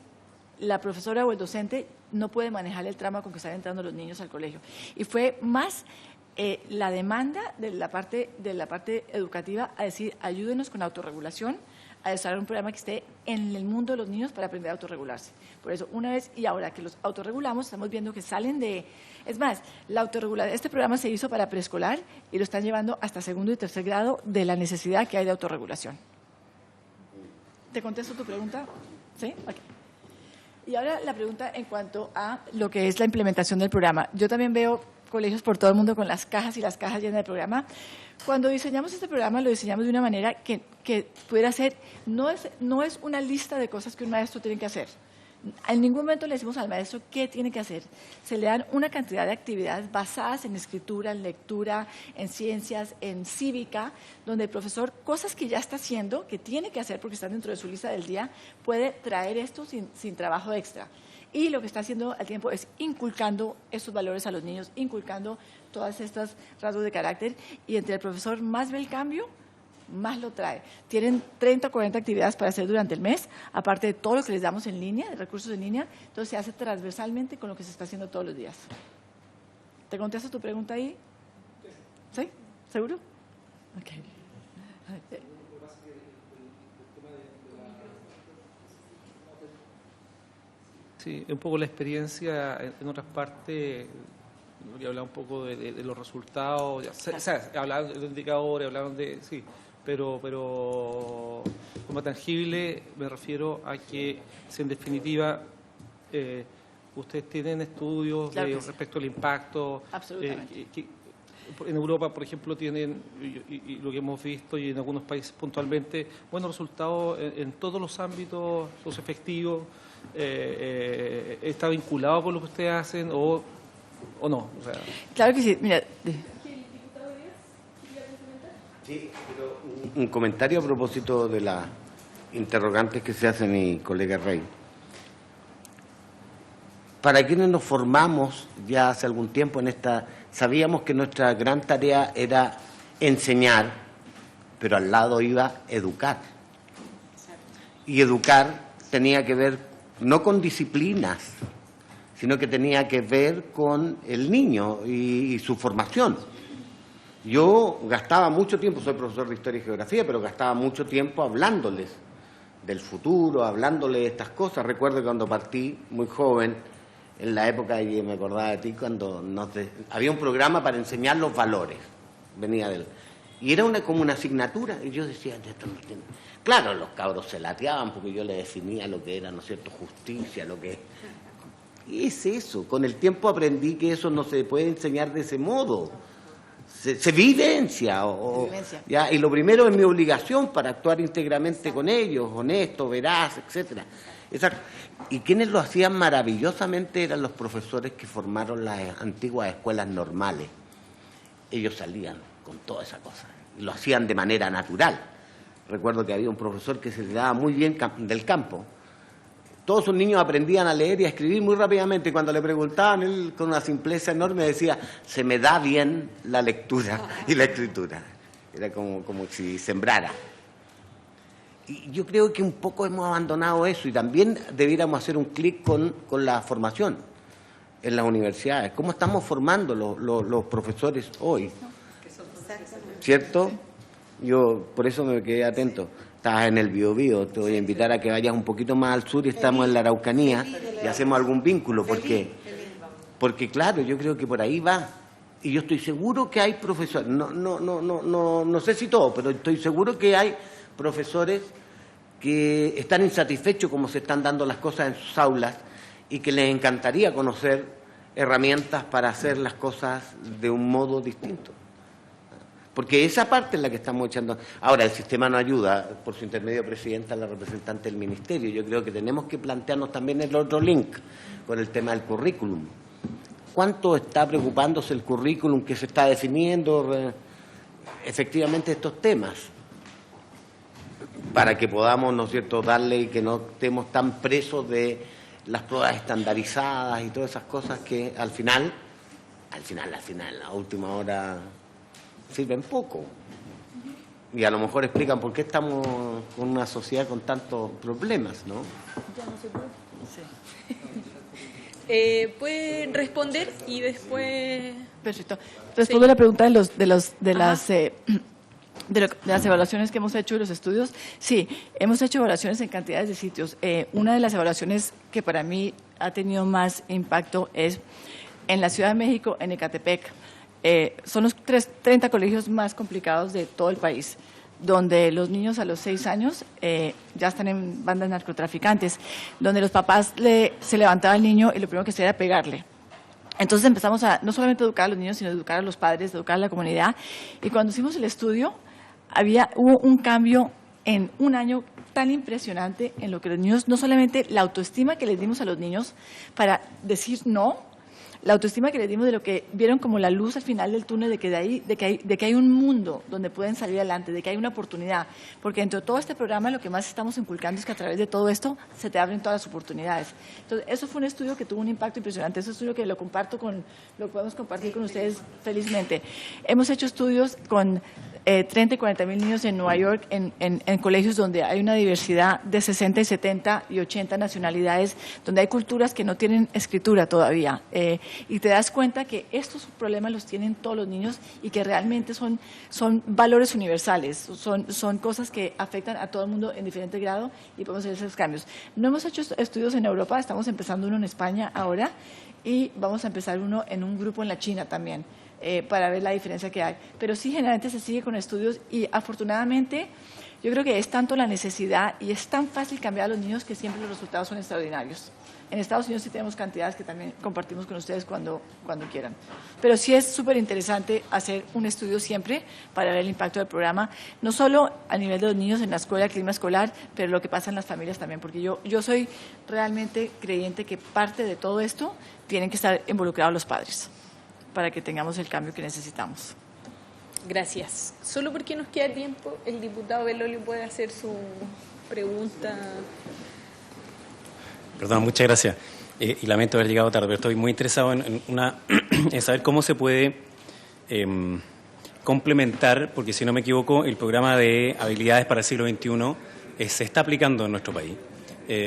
la profesora o el docente no puede manejar el trauma con que están entrando los niños al colegio. Y fue más la demanda de la parte educativa a decir, ayúdenos con la autorregulación, a desarrollar un programa que esté en el mundo de los niños para aprender a autorregularse. Por eso, una vez y ahora que los autorregulamos, estamos viendo que salen de... Es más, este programa se hizo para preescolar y lo están llevando hasta segundo y tercer grado de la necesidad que hay de autorregulación. ¿Te contesto tu pregunta? ¿Sí? Okay. Y ahora la pregunta en cuanto a lo que es la implementación del programa. Yo también veo colegios por todo el mundo con las cajas y las cajas llenas de programa. Cuando diseñamos este programa, lo diseñamos de una manera que pudiera ser, no es una lista de cosas que un maestro tiene que hacer. En ningún momento le decimos al maestro qué tiene que hacer. Se le dan una cantidad de actividades basadas en escritura, en lectura, en ciencias, en cívica, donde el profesor, cosas que ya está haciendo, que tiene que hacer porque están dentro de su lista del día, puede traer esto sin trabajo extra. Y lo que está haciendo al tiempo es inculcando esos valores a los niños, inculcando todas estas rasgos de carácter, y entre el profesor más ve el cambio, más lo trae. Tienen 30 o 40 actividades para hacer durante el mes, aparte de todo lo que les damos en línea, de recursos en línea, entonces se hace transversalmente con lo que se está haciendo todos los días. ¿Te contesto tu pregunta ahí? ¿Sí? ¿Seguro? Ok. Sí, un poco la experiencia en otras partes, voy a hablar un poco de los resultados, o sea, hablaban de indicadores, hablaban de... Sí, pero como tangible me refiero a que, si en definitiva ustedes tienen estudios respecto al impacto. Absolutamente. En Europa, por ejemplo, tienen, y lo que hemos visto, y en algunos países puntualmente, buenos resultados en todos los ámbitos socioafectivos. ¿Está vinculado con lo que ustedes hacen o no? O sea, claro que sí. Mira. Sí, pero un comentario a propósito de las interrogantes que se hace mi colega Rey. Para quienes nos formamos ya hace algún tiempo en esta, sabíamos que nuestra gran tarea era enseñar, pero al lado iba educar. Y educar tenía que ver no con disciplinas, sino que tenía que ver con el niño y su formación. Yo gastaba mucho tiempo, soy profesor de Historia y Geografía, pero gastaba mucho tiempo hablándoles del futuro, hablándoles de estas cosas. Recuerdo cuando partí muy joven, en la época, y me acordaba de ti, cuando había un programa para enseñar los valores, venía de él. Y era como una asignatura, y yo decía, esto no tiene... Claro, los cabros se lateaban porque yo les definía lo que era, ¿no es cierto?, justicia, lo que es. Y es eso, con el tiempo aprendí que eso no se puede enseñar de ese modo. Se vivencia. ¿Ya? Y lo primero es mi obligación para actuar íntegramente con ellos, honesto, veraz, etcétera. Y quienes lo hacían maravillosamente eran los profesores que formaron las antiguas escuelas normales. Ellos salían con toda esa cosa, y lo hacían de manera natural. Recuerdo que había un profesor que se le daba muy bien del campo. Todos sus niños aprendían a leer y a escribir muy rápidamente, y cuando le preguntaban, él con una simpleza enorme decía, se me da bien la lectura y la escritura. Era como si sembrara. Y yo creo que un poco hemos abandonado eso, y también debiéramos hacer un clic con la formación en las universidades. ¿Cómo estamos formando los profesores hoy? ¿Cierto? Yo por eso me quedé atento. Estás en el Biobío, te voy a invitar a que vayas un poquito más al sur, y estamos en la Araucanía y hacemos algún vínculo, porque claro, yo creo que por ahí va, y yo estoy seguro que hay profesores, no sé si todos, pero estoy seguro que hay profesores que están insatisfechos como se están dando las cosas en sus aulas, y que les encantaría conocer herramientas para hacer las cosas de un modo distinto. Porque esa parte es la que estamos echando. Ahora, el sistema no ayuda, por su intermedio, presidenta, la representante del Ministerio. Yo creo que tenemos que plantearnos también el otro link con el tema del currículum. ¿Cuánto está preocupándose el currículum que se está definiendo efectivamente estos temas? Para que podamos, ¿no es cierto?, darle, y que no estemos tan presos de las pruebas estandarizadas y todas esas cosas que al final al final, a última hora, sirven poco. Y a lo mejor explican por qué estamos con una sociedad con tantos problemas, ¿no? Ya no se puede. Sí. Pueden responder y después... Perfecto. Respondo a la pregunta de las evaluaciones que hemos hecho de los estudios. Sí, hemos hecho evaluaciones en cantidades de sitios. Una de las evaluaciones que para mí ha tenido más impacto es en la Ciudad de México, en Ecatepec. Son los 30 colegios más complicados de todo el país, donde los niños a los 6 años ya están en bandas narcotraficantes, donde los papás se levantaba al niño y lo primero que hacía era pegarle. Entonces empezamos a no solamente educar a los niños, sino educar a los padres, educar a la comunidad. Y cuando hicimos el estudio, hubo un cambio en un año tan impresionante en lo que los niños, no solamente la autoestima que les dimos a los niños para decir no, la autoestima que les dimos de lo que vieron como la luz al final del túnel, de que hay un mundo donde pueden salir adelante, de que hay una oportunidad. Porque dentro de todo este programa lo que más estamos inculcando es que a través de todo esto se te abren todas las oportunidades. Entonces, eso fue un estudio que tuvo un impacto impresionante. Ese estudio que lo podemos compartir con ustedes felizmente. Hemos hecho estudios con 30 y 40 mil niños en Nueva York, en colegios donde hay una diversidad de 60 y 70 y 80 nacionalidades, donde hay culturas que no tienen escritura todavía. Y te das cuenta que estos problemas los tienen todos los niños y que realmente son valores universales, son cosas que afectan a todo el mundo en diferente grado y podemos hacer esos cambios. No hemos hecho estudios en Europa, estamos empezando uno en España ahora y vamos a empezar uno en un grupo en la China también. Para ver la diferencia que hay. Pero sí, generalmente se sigue con estudios y afortunadamente yo creo que es tanto la necesidad y es tan fácil cambiar a los niños que siempre los resultados son extraordinarios. En Estados Unidos sí tenemos cantidades que también compartimos con ustedes cuando quieran. Pero sí es súper interesante hacer un estudio siempre para ver el impacto del programa, no solo a nivel de los niños en la escuela, el clima escolar, pero lo que pasa en las familias también, porque yo soy realmente creyente que parte de todo esto tienen que estar involucrados los padres, para que tengamos el cambio que necesitamos. Gracias. Solo porque nos queda tiempo, el diputado Belolio puede hacer su pregunta. Perdón, muchas gracias. Y lamento haber llegado tarde, pero estoy muy interesado en saber cómo se puede complementar, porque si no me equivoco, el programa de habilidades para el siglo XXI se está aplicando en nuestro país.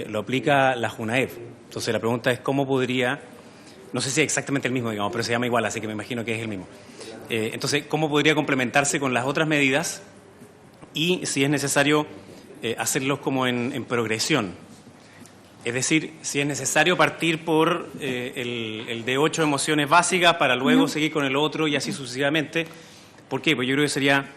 Lo aplica la JUNAEV. Entonces la pregunta es cómo podría... No sé si es exactamente el mismo, digamos, pero se llama igual, así que me imagino que es el mismo. Entonces, ¿cómo podría complementarse con las otras medidas? Y si es necesario hacerlos como en progresión. Es decir, si es necesario partir por el de 8 emociones básicas para luego seguir con el otro y así sucesivamente. ¿Por qué? Pues yo creo que sería...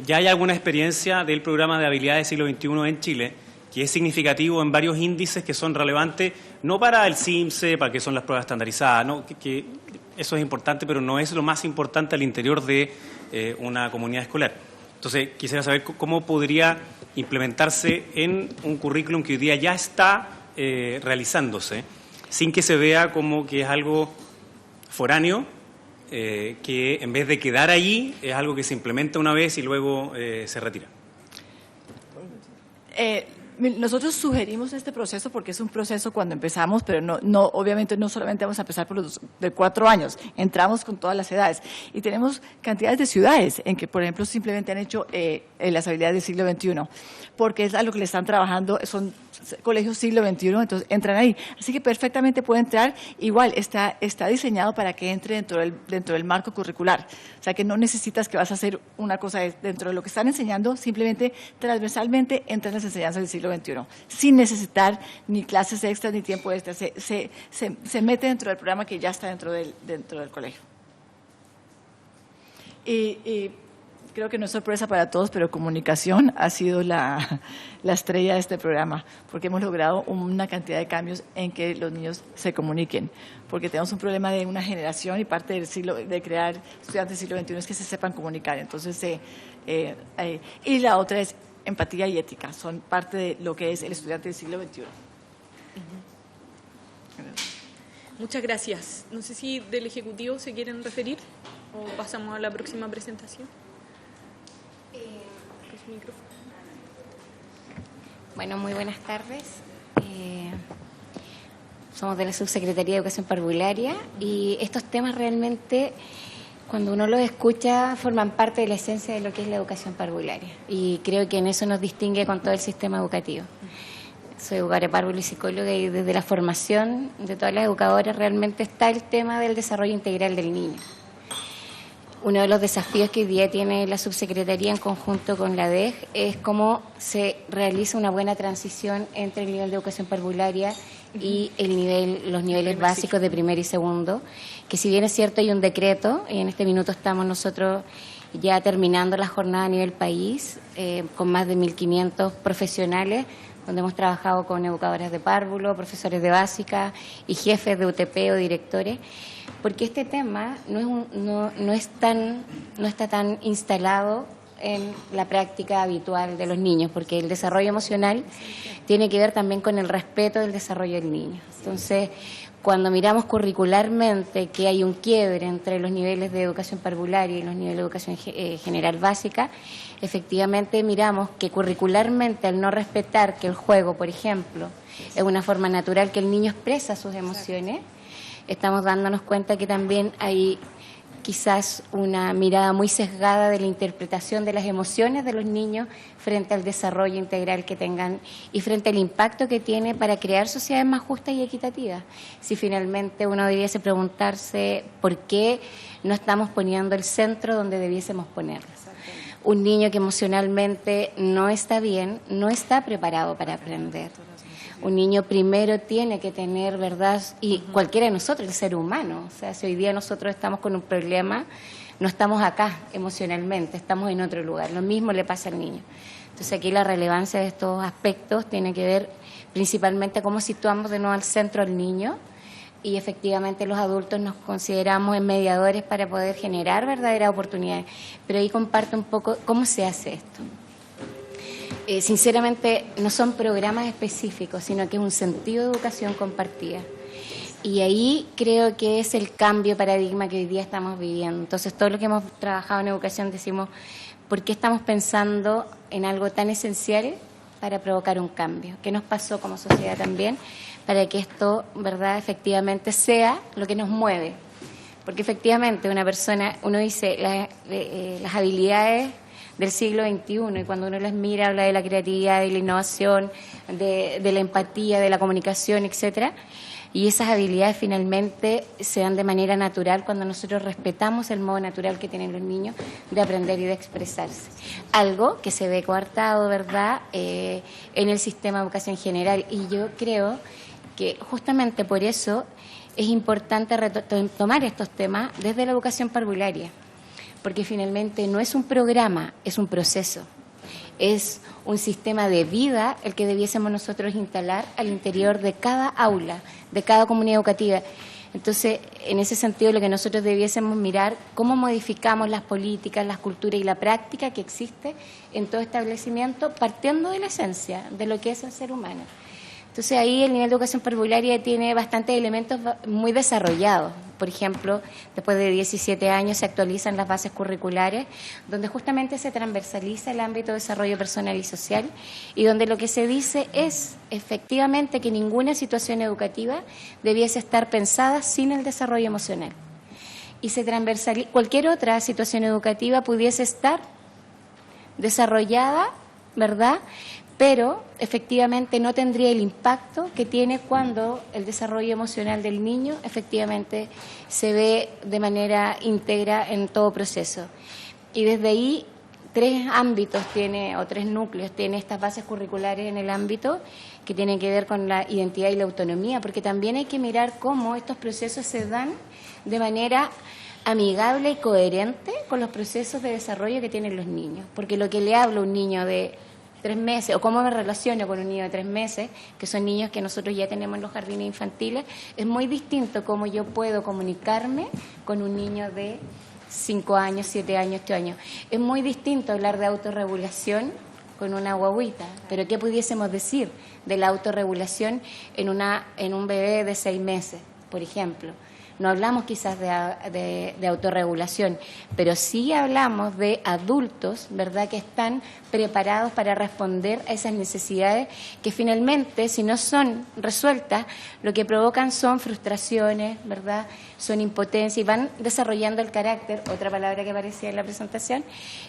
ya hay alguna experiencia del programa de habilidades del siglo XXI en Chile, que es significativo en varios índices que son relevantes, no para el CIMSE, para que son las pruebas estandarizadas, ¿no? que eso es importante, pero no es lo más importante al interior de una comunidad escolar. Entonces, quisiera saber cómo podría implementarse en un currículum que hoy día ya está realizándose, sin que se vea como que es algo foráneo, que en vez de quedar allí, es algo que se implementa una vez y luego se retira. Nosotros sugerimos este proceso porque es un proceso cuando empezamos, pero obviamente no solamente vamos a empezar por los de 4 años, entramos con todas las edades y tenemos cantidades de ciudades en que, por ejemplo, simplemente han hecho las habilidades del siglo XXI, porque es a lo que le están trabajando, son colegios siglo XXI, entonces entran ahí. Así que perfectamente puede entrar, igual está diseñado para que entre dentro del marco curricular. O sea que no necesitas que vas a hacer una cosa dentro de lo que están enseñando, simplemente transversalmente entran las enseñanzas del siglo XXI, sin necesitar ni clases extras ni tiempo extra. Se mete dentro del programa que ya está dentro del colegio. Y creo que no es sorpresa para todos, pero comunicación ha sido la estrella de este programa, porque hemos logrado una cantidad de cambios en que los niños se comuniquen, porque tenemos un problema de una generación y parte de crear estudiantes del siglo XXI es que se sepan comunicar. Entonces, y la otra es empatía y ética, son parte de lo que es el estudiante del siglo XXI. Muchas gracias. No sé si del Ejecutivo se quieren referir o pasamos a la próxima presentación. Bueno, muy buenas tardes. somos de la Subsecretaría de Educación Parvularia y estos temas realmente, cuando uno los escucha, forman parte de la esencia de lo que es la educación parvularia y creo que en eso nos distingue con todo el sistema educativo. Soy educadora párvulo y psicóloga y desde la formación de todas las educadoras realmente está el tema del desarrollo integral del niño. Uno de los desafíos que hoy día tiene la Subsecretaría en conjunto con la DEG es cómo se realiza una buena transición entre el nivel de educación parvularia y los niveles básicos de primero y segundo, que si bien es cierto hay un decreto, y en este minuto estamos nosotros ya terminando la jornada a nivel país, con más de 1.500 profesionales, donde hemos trabajado con educadoras de párvulo, profesores de básica y jefes de UTP o directores, porque este tema no está tan instalado en la práctica habitual de los niños, porque el desarrollo emocional tiene que ver también con el respeto del desarrollo del niño. Entonces, cuando miramos curricularmente que hay un quiebre entre los niveles de educación parvularia y los niveles de educación general básica, efectivamente miramos que curricularmente, al no respetar que el juego, por ejemplo, es una forma natural que el niño expresa sus emociones, estamos dándonos cuenta que también hay quizás una mirada muy sesgada de la interpretación de las emociones de los niños frente al desarrollo integral que tengan y frente al impacto que tiene para crear sociedades más justas y equitativas. Si finalmente uno debiese preguntarse por qué no estamos poniendo el centro donde debiésemos ponerlo. Un niño que emocionalmente no está bien, no está preparado para aprender. Un niño primero tiene que tener, ¿verdad? Y cualquiera de nosotros, el ser humano. O sea, si hoy día nosotros estamos con un problema, no estamos acá emocionalmente, estamos en otro lugar. Lo mismo le pasa al niño. Entonces aquí la relevancia de estos aspectos tiene que ver principalmente cómo situamos de nuevo al centro al niño y efectivamente los adultos nos consideramos en mediadores para poder generar verdaderas oportunidades. Pero ahí comparto un poco cómo se hace esto. Sinceramente no son programas específicos, sino que es un sentido de educación compartida. Y ahí creo que es el cambio de paradigma que hoy día estamos viviendo. Entonces, todo lo que hemos trabajado en educación decimos, ¿por qué estamos pensando en algo tan esencial para provocar un cambio? ¿Qué nos pasó como sociedad también para que esto, verdad, efectivamente sea lo que nos mueve? Porque efectivamente una persona, uno dice, las habilidades del siglo XXI, y cuando uno las mira habla de la creatividad, de la innovación, de la empatía, de la comunicación, etcétera, y esas habilidades finalmente se dan de manera natural cuando nosotros respetamos el modo natural que tienen los niños de aprender y de expresarse. Algo que se ve coartado, ¿verdad?, en el sistema de educación general, y yo creo que justamente por eso es importante tomar estos temas desde la educación parvularia, porque finalmente no es un programa, es un proceso, es un sistema de vida el que debiésemos nosotros instalar al interior de cada aula, de cada comunidad educativa. Entonces, en ese sentido, lo que nosotros debiésemos mirar, cómo modificamos las políticas, las culturas y la práctica que existe en todo establecimiento, partiendo de la esencia de lo que es el ser humano. Entonces ahí el nivel de educación parvularia tiene bastantes elementos muy desarrollados. Por ejemplo, después de 17 años se actualizan las bases curriculares, donde justamente se transversaliza el ámbito de desarrollo personal y social, y donde lo que se dice es efectivamente que ninguna situación educativa debiese estar pensada sin el desarrollo emocional. Y se transversaliza, cualquier otra situación educativa pudiese estar desarrollada, ¿verdad?, pero efectivamente no tendría el impacto que tiene cuando el desarrollo emocional del niño efectivamente se ve de manera íntegra en todo proceso. Y desde ahí 3 ámbitos tiene, o 3 núcleos tiene estas bases curriculares en el ámbito que tienen que ver con la identidad y la autonomía, porque también hay que mirar cómo estos procesos se dan de manera amigable y coherente con los procesos de desarrollo que tienen los niños, porque lo que le habla a un niño de 3 meses, o cómo me relaciono con un niño de 3 meses, que son niños que nosotros ya tenemos en los jardines infantiles, es muy distinto cómo yo puedo comunicarme con un niño de 5 años, 7 años, 8 años. Es muy distinto hablar de autorregulación con una guagüita, pero ¿qué pudiésemos decir de la autorregulación en un bebé de 6 meses, por ejemplo? no hablamos quizás de autorregulación, pero sí hablamos de adultos, ¿verdad?, que están preparados para responder a esas necesidades que finalmente, si no son resueltas, lo que provocan son frustraciones, ¿verdad?, son impotencia y van desarrollando el carácter, otra palabra que aparecía en la presentación,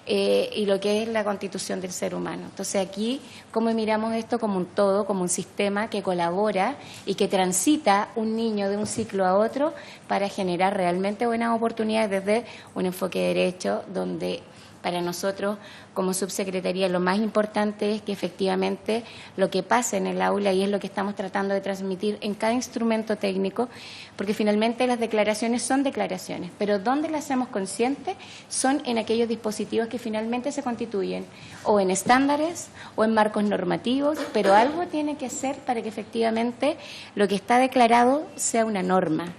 y lo que es la constitución del ser humano. Entonces aquí, ¿cómo miramos esto? Como un todo, como un sistema que colabora y que transita un niño de un ciclo a otro para generar realmente buenas oportunidades desde un enfoque de derecho, donde para nosotros, como subsecretaría, lo más importante es que efectivamente lo que pasa en el aula, y es lo que estamos tratando de transmitir en cada instrumento técnico, porque finalmente las declaraciones son declaraciones, pero ¿dónde las hacemos conscientes? Son en aquellos dispositivos que finalmente se constituyen o en estándares o en marcos normativos, pero algo tiene que ser para que efectivamente lo que está declarado sea una norma.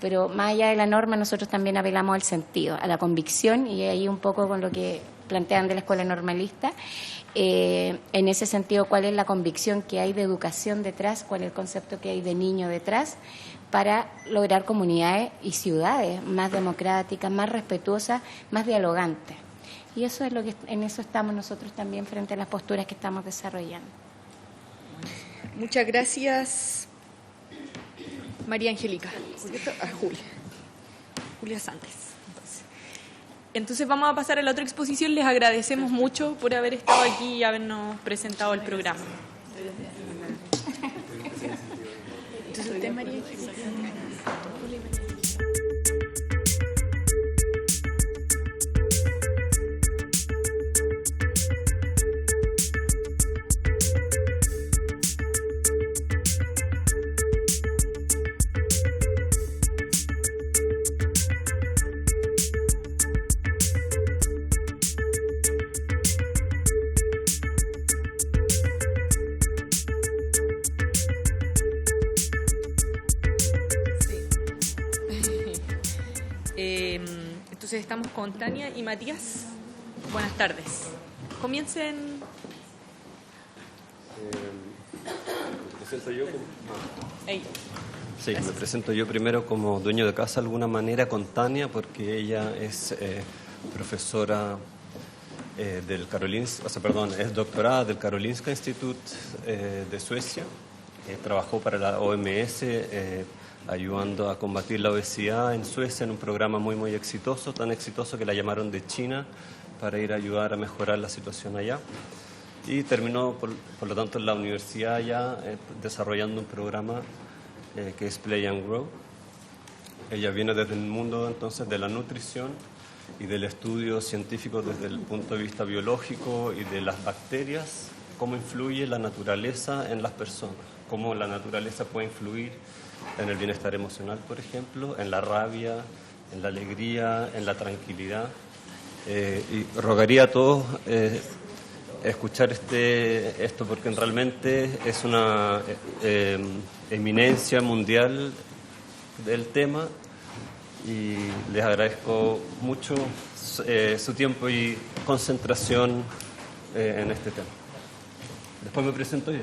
Pero más allá de la norma, nosotros también apelamos al sentido, a la convicción, y ahí un poco con lo que plantean de la escuela normalista, en ese sentido, cuál es la convicción que hay de educación detrás, cuál es el concepto que hay de niño detrás, para lograr comunidades y ciudades más democráticas, más respetuosas, más dialogantes. Y eso es lo que en eso estamos nosotros también frente a las posturas que estamos desarrollando. Muchas gracias, María Angélica. Julia Sánchez. Entonces vamos a pasar a la otra exposición. Les agradecemos mucho por haber estado aquí y habernos presentado el programa. Entonces, usted, María Angélica. Entonces estamos con Tania y Matías. Buenas tardes. Comiencen. ¿Me presento yo? Hey. Sí, me presento yo primero como dueño de casa de alguna manera con Tania, porque ella es profesora del Karolinska, es doctorada del Karolinska Institute de Suecia. Trabajó para la OMS ayudando a combatir la obesidad en Suecia en un programa muy exitoso, tan exitoso que la llamaron de China para ir a ayudar a mejorar la situación allá. Y terminó, por lo tanto, en la universidad ya desarrollando un programa que es Play and Grow. Ella viene desde el mundo entonces de la nutrición y del estudio científico desde el punto de vista biológico y de las bacterias, cómo influye la naturaleza en las personas, cómo la naturaleza puede influir en el bienestar emocional, por ejemplo, en la rabia, en la alegría, en la tranquilidad. Y rogaría a todos escuchar esto porque realmente es una eminencia mundial del tema y les agradezco mucho su tiempo y concentración en este tema. Después me presento yo.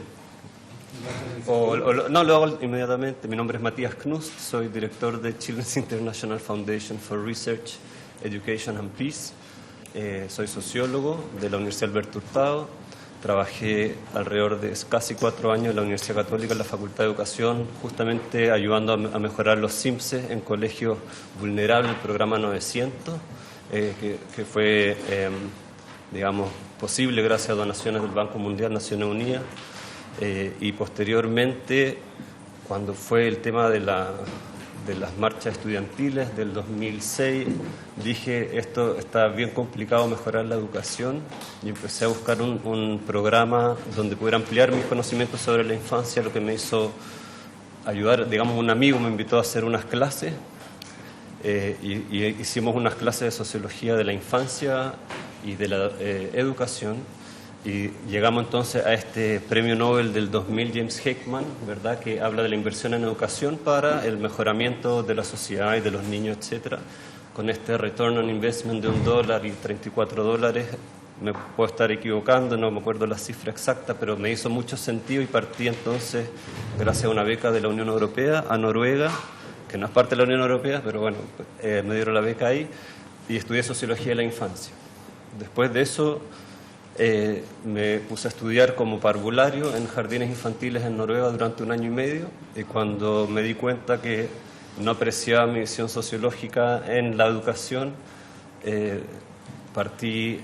No, lo hago inmediatamente. Mi nombre es Matías Knust, soy director de Children's International Foundation for Research, Education and Peace. Soy sociólogo de la Universidad Alberto Hurtado. Trabajé alrededor de casi 4 años en la Universidad Católica, en la Facultad de Educación, justamente ayudando a mejorar los CIMSE en colegios vulnerables, el programa 900, que fue, digamos, posible gracias a donaciones del Banco Mundial, Naciones Unidas. Y posteriormente, cuando fue el tema de las marchas estudiantiles del 2006, dije, esto está bien complicado mejorar la educación, y empecé a buscar un programa donde pudiera ampliar mis conocimientos sobre la infancia, lo que me hizo ayudar, digamos, un amigo me invitó a hacer unas clases, y hicimos unas clases de sociología de la infancia y de la educación. Y llegamos entonces a este premio Nobel del 2000, James Heckman, ¿verdad?, que habla de la inversión en educación para el mejoramiento de la sociedad y de los niños, etcétera. Con este return on investment de $1 y $34, me puedo estar equivocando, no me acuerdo la cifra exacta, pero me hizo mucho sentido y partí entonces, gracias a una beca de la Unión Europea, a Noruega que no es parte de la Unión Europea, pero bueno, me dieron la beca ahí y estudié Sociología de la Infancia. Después de eso me puse a estudiar como parvulario en jardines infantiles en Noruega durante 1 año y medio, y cuando me di cuenta que no apreciaba mi visión sociológica en la educación, partí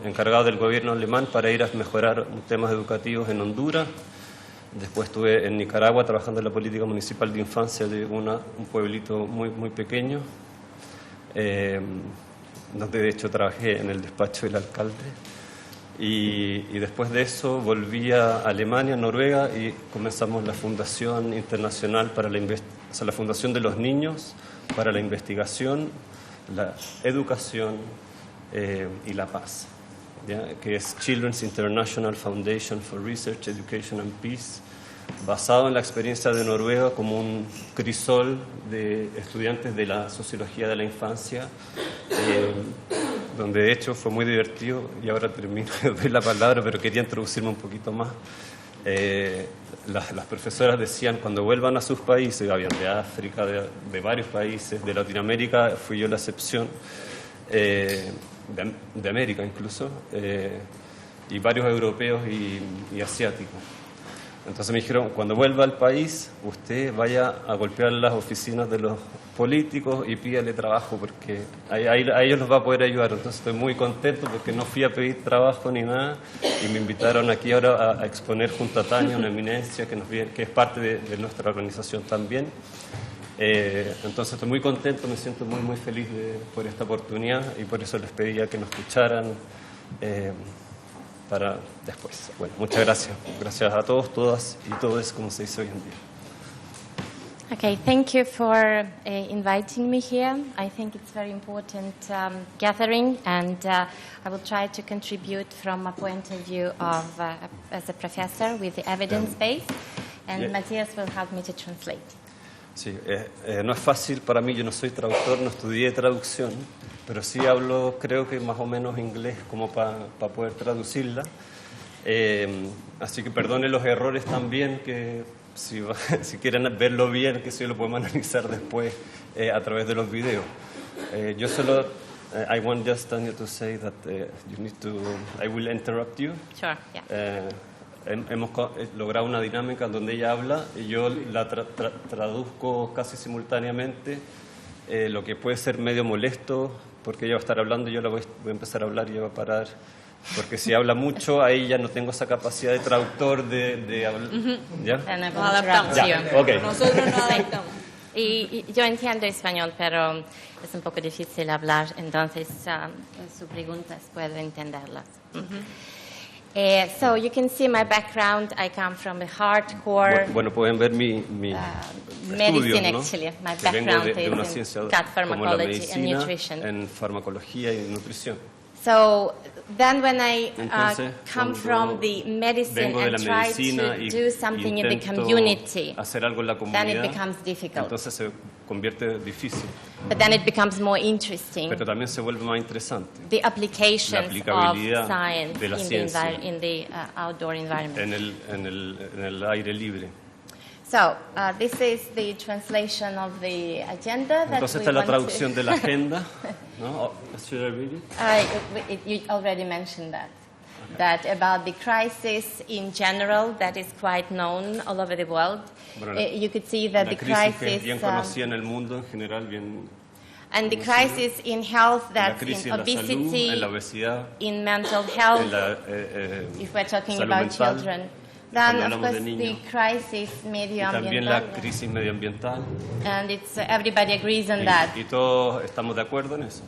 encargado del gobierno alemán para ir a mejorar temas educativos en Honduras. Después estuve en Nicaragua trabajando en la política municipal de infancia de un pueblito muy, muy pequeño, donde de hecho trabajé en el despacho del alcalde. Y después de eso volví a Alemania, Noruega, y comenzamos la Fundación Internacional para la Fundación de los Niños para la Investigación, la Educación y la Paz, ¿ya? Que es Children's International Foundation for Research, Education and Peace, basado en la experiencia de Noruega como un crisol de estudiantes de la sociología de la infancia, donde de hecho fue muy divertido, y ahora termino de ver la palabra, pero quería introducirme un poquito más. Las profesoras decían, cuando vuelvan a sus países, habían de África, de varios países, de Latinoamérica, fui yo la excepción, de América incluso, y varios europeos y asiáticos. Entonces me dijeron, cuando vuelva al país, usted vaya a golpear las oficinas de los políticos y pídale trabajo, porque a ellos los va a poder ayudar. Entonces estoy muy contento porque no fui a pedir trabajo ni nada, y me invitaron aquí ahora a exponer junto a Tania, una eminencia que es parte de nuestra organización también. Entonces estoy muy contento, me siento muy, muy feliz por esta oportunidad, y por eso les pedía que nos escucharan para después. Bueno, muchas gracias. Gracias a todos, todas y todos, como se dice hoy en día. Okay, thank you for inviting me here. I think it's very important gathering, and I will try to contribute from a point of view of as a professor with the evidence base, and Matthias will help me to translate. Sí, no es fácil para mí, yo no soy traductor, no estudié traducción, pero sí hablo, creo que más o menos inglés como para poder traducirla. Así que perdone los errores también, que si quieren verlo bien, que sí lo podemos analizar después a través de los videos. Yo solo, I want just Tanya to say that you need to, I will interrupt you. Sure, yeah. Hemos logrado una dinámica donde ella habla y yo la traduzco casi simultáneamente, lo que puede ser medio molesto, porque ella va a estar hablando y yo la voy a empezar a hablar y ella va a parar, porque si habla mucho ahí ya no tengo esa capacidad de traductor de hablar. ¿Ya? Nos adaptamos. Ya, okay. Nosotros nos adaptamos. Y yo entiendo español, pero es un poco difícil hablar, entonces sus preguntas puedo entenderlas. So you can see my background. I come from a hardcore bueno, pueden ver mi medicine, estudio, ¿no? Actually. My Que vengo background de una is ciencia in cat como la pharmacology and medicina, nutrition. en farmacología y nutrición. So then when I Entonces, come from the medicine vengo de la and try medicina to do something in the intento community, hacer algo en la then comunidad, it becomes difficult. entonces se convierte difícil, But then it becomes more interesting. pero también se vuelve más interesante. The applications La of aplicabilidad science de la in ciencia the outdoor environment. en el aire libre. So this is the translation of the agenda that Entonces we esta es la want traducción to de la agenda, ¿no? Should I read it? You already mentioned that about the crisis in general, that is quite known all over the world. Bueno, You could see that the crisis que es crisis bien conocida en el mundo en general, bien and the crisis in health, la that's crisis in en la salud, obesity, en la obesidad, in mental health, en la if we're talking salud about mental, children. Then, cuando of hablamos course, de the niños, crisis y también la medioambiental, crisis medioambiental, and it's everybody agrees on that. y todos estamos de acuerdo en eso.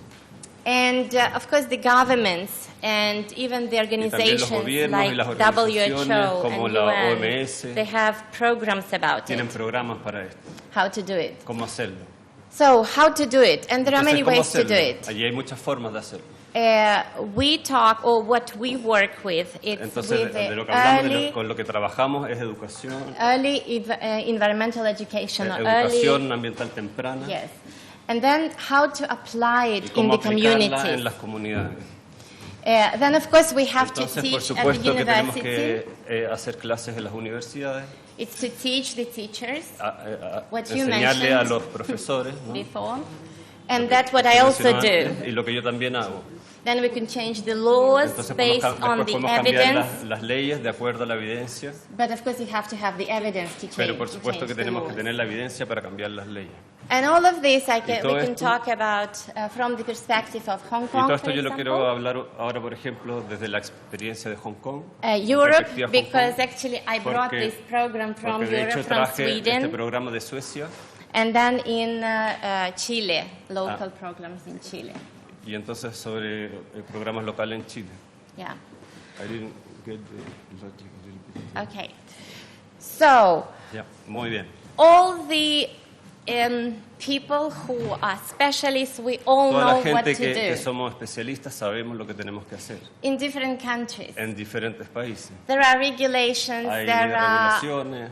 And of course, the governments and even the Y también los organizations gobiernos y like las organizaciones WHO como and la UN, OMS they have programs about tienen it, programas para esto, how to do it. cómo hacerlo. So, how to do it? And there are Entonces, many ¿cómo ways to do hacerlo? it. Allí hay muchas formas de hacerlo. We talk, or what we work with, it's Entonces, with de lo que the hablamos, con lo que trabajamos es educación, environmental education, or educación ambiental temprana, yes. And then how to apply y it in cómo the aplicarla community. en las comunidades. Then, of course, we have to Entonces, por teach at the supuesto que tenemos university. que hacer clases en las universidades, It's to teach the teachers what you enseñarle a mentioned los profesores, ¿no? before. And that's what I also Mencionaba do. antes, y lo que yo también hago. Then we can change the laws Entonces based on después the podemos cambiar evidence. las leyes de acuerdo a la evidencia, But of course, you have to have the evidence to change. pero por supuesto que the tenemos que laws. tener la evidencia para cambiar las leyes. And all of this todo we can esto- talk about from the perspective of Hong Y Kong, todo for esto yo lo example. quiero hablar ahora, por ejemplo, desde la experiencia de Hong Kong. Europe, perspectiva Hong because Kong, actually I brought porque- this program from porque de Europe, hecho from traje este Sweden, programa de Suecia and then in Chile, local programs in Chile. y entonces sobre programas locales en Chile. Yeah. I didn't get the logic a little bit. Okay. So, Ya, muy bien. all the people who are specialists, we all Toda know la what gente to que do somos especialistas sabemos lo que tenemos que hacer in different countries. en diferentes países. There are regulations, Hay there are regulaciones,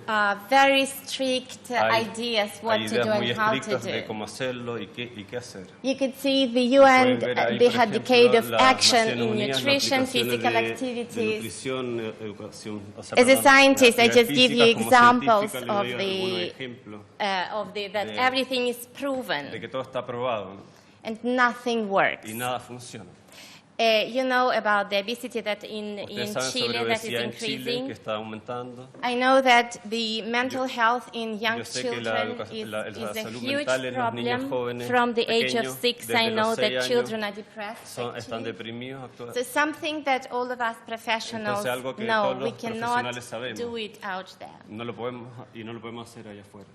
very strict hay ideas what hay to ideas do muy and how to estrictas de do. cómo hacerlo y qué hacer. You could see the UN, Pueden ver ahí, they por had ejemplo, decade of las action Naciones in Unidas, las nutrition, aplicaciones physical de activities. nutrición, educación, o sea, As a perdón, scientist, I actividades just give you físicas, como examples científica, le of doy algunos ejemplos that de- everything is proven de que todo está probado, ¿no? and nothing works. Y nada funciona. You know about the obesity that in Ustedes saben sobre Chile that is obesidad en Chile, increasing. que está aumentando. I know that the mental health in young Yo sé que la children la is a salud huge mental en los niños problem. jóvenes From the age of pequeños, 6, desde I know los 6 that años, children are depressed. están deprimidos actualmente. So something that all of us professionals Entonces, algo que know, todos we los cannot profesionales sabemos. do it out there. No lo podemos hacer allá afuera.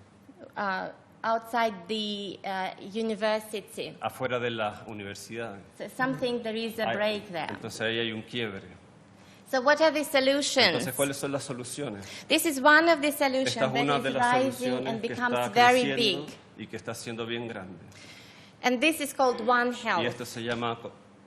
Outside the university. Afuera de las universidades. So something, there is a Hay- break there. Entonces ahí hay un quiebre. So what are the solutions? Entonces, ¿cuáles son las soluciones? This is one of the Esta solutions es una that de is las rising soluciones and que becomes está very creciendo big. y que está siendo bien grande. And this is called One Y Health. esto se llama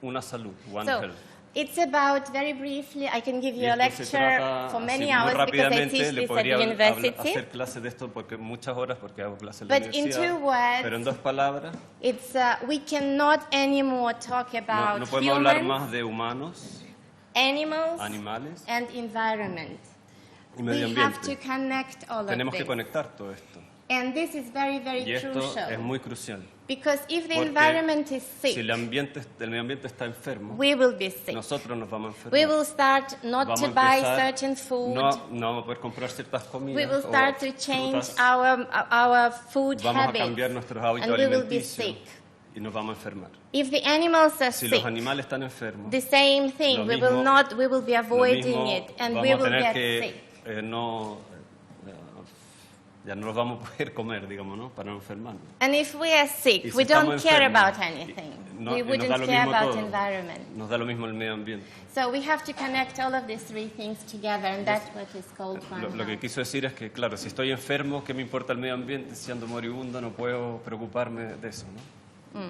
Una Salud, One So, Health. it's about, very briefly, I can give Y you a esto se lecture trata, for many así, muy hours because I rápidamente, teach le this at the podría university. hacer clases de esto porque muchas horas porque hago clases en la But in universidad. two words, Pero en dos palabras, It's, we cannot anymore talk about no podemos hablar humans, más de humanos, animals, animales and environment. y medio We have to ambiente. connect all Tenemos of que this. conectar todo esto. And this is very, very Y esto crucial. es muy crucial. Because if the Porque environment is sick, si el medio ambiente está enfermo, we will be sick. nosotros nos vamos a enfermar. We will start not Vamos to a buy empezar- certain food. No vamos a poder comprar ciertas comidas. We will o start to change frutas. our food Vamos a habits. cambiar nuestros hábitos And we will be alimenticios sick. y nos vamos a enfermar. If the animals are Si sick, los animales están enfermos, the same thing. lo We mismo- will be lo avoiding mismo it, and vamos we a will tener get que sick. ya no los vamos a poder comer, digamos, ¿no? Para no enfermarnos. And if we are Y sick, si we don't estamos care enfermos, about anything. No, We y nos wouldn't da lo care mismo about todo. environment. Nos da lo mismo el medio ambiente. So we have to connect all of these three things together, and that's what is called One Lo que Health. quiso decir es que, claro, si estoy enfermo, ¿qué me importa el medio ambiente? Si ando moribundo, no puedo preocuparme de eso, ¿no?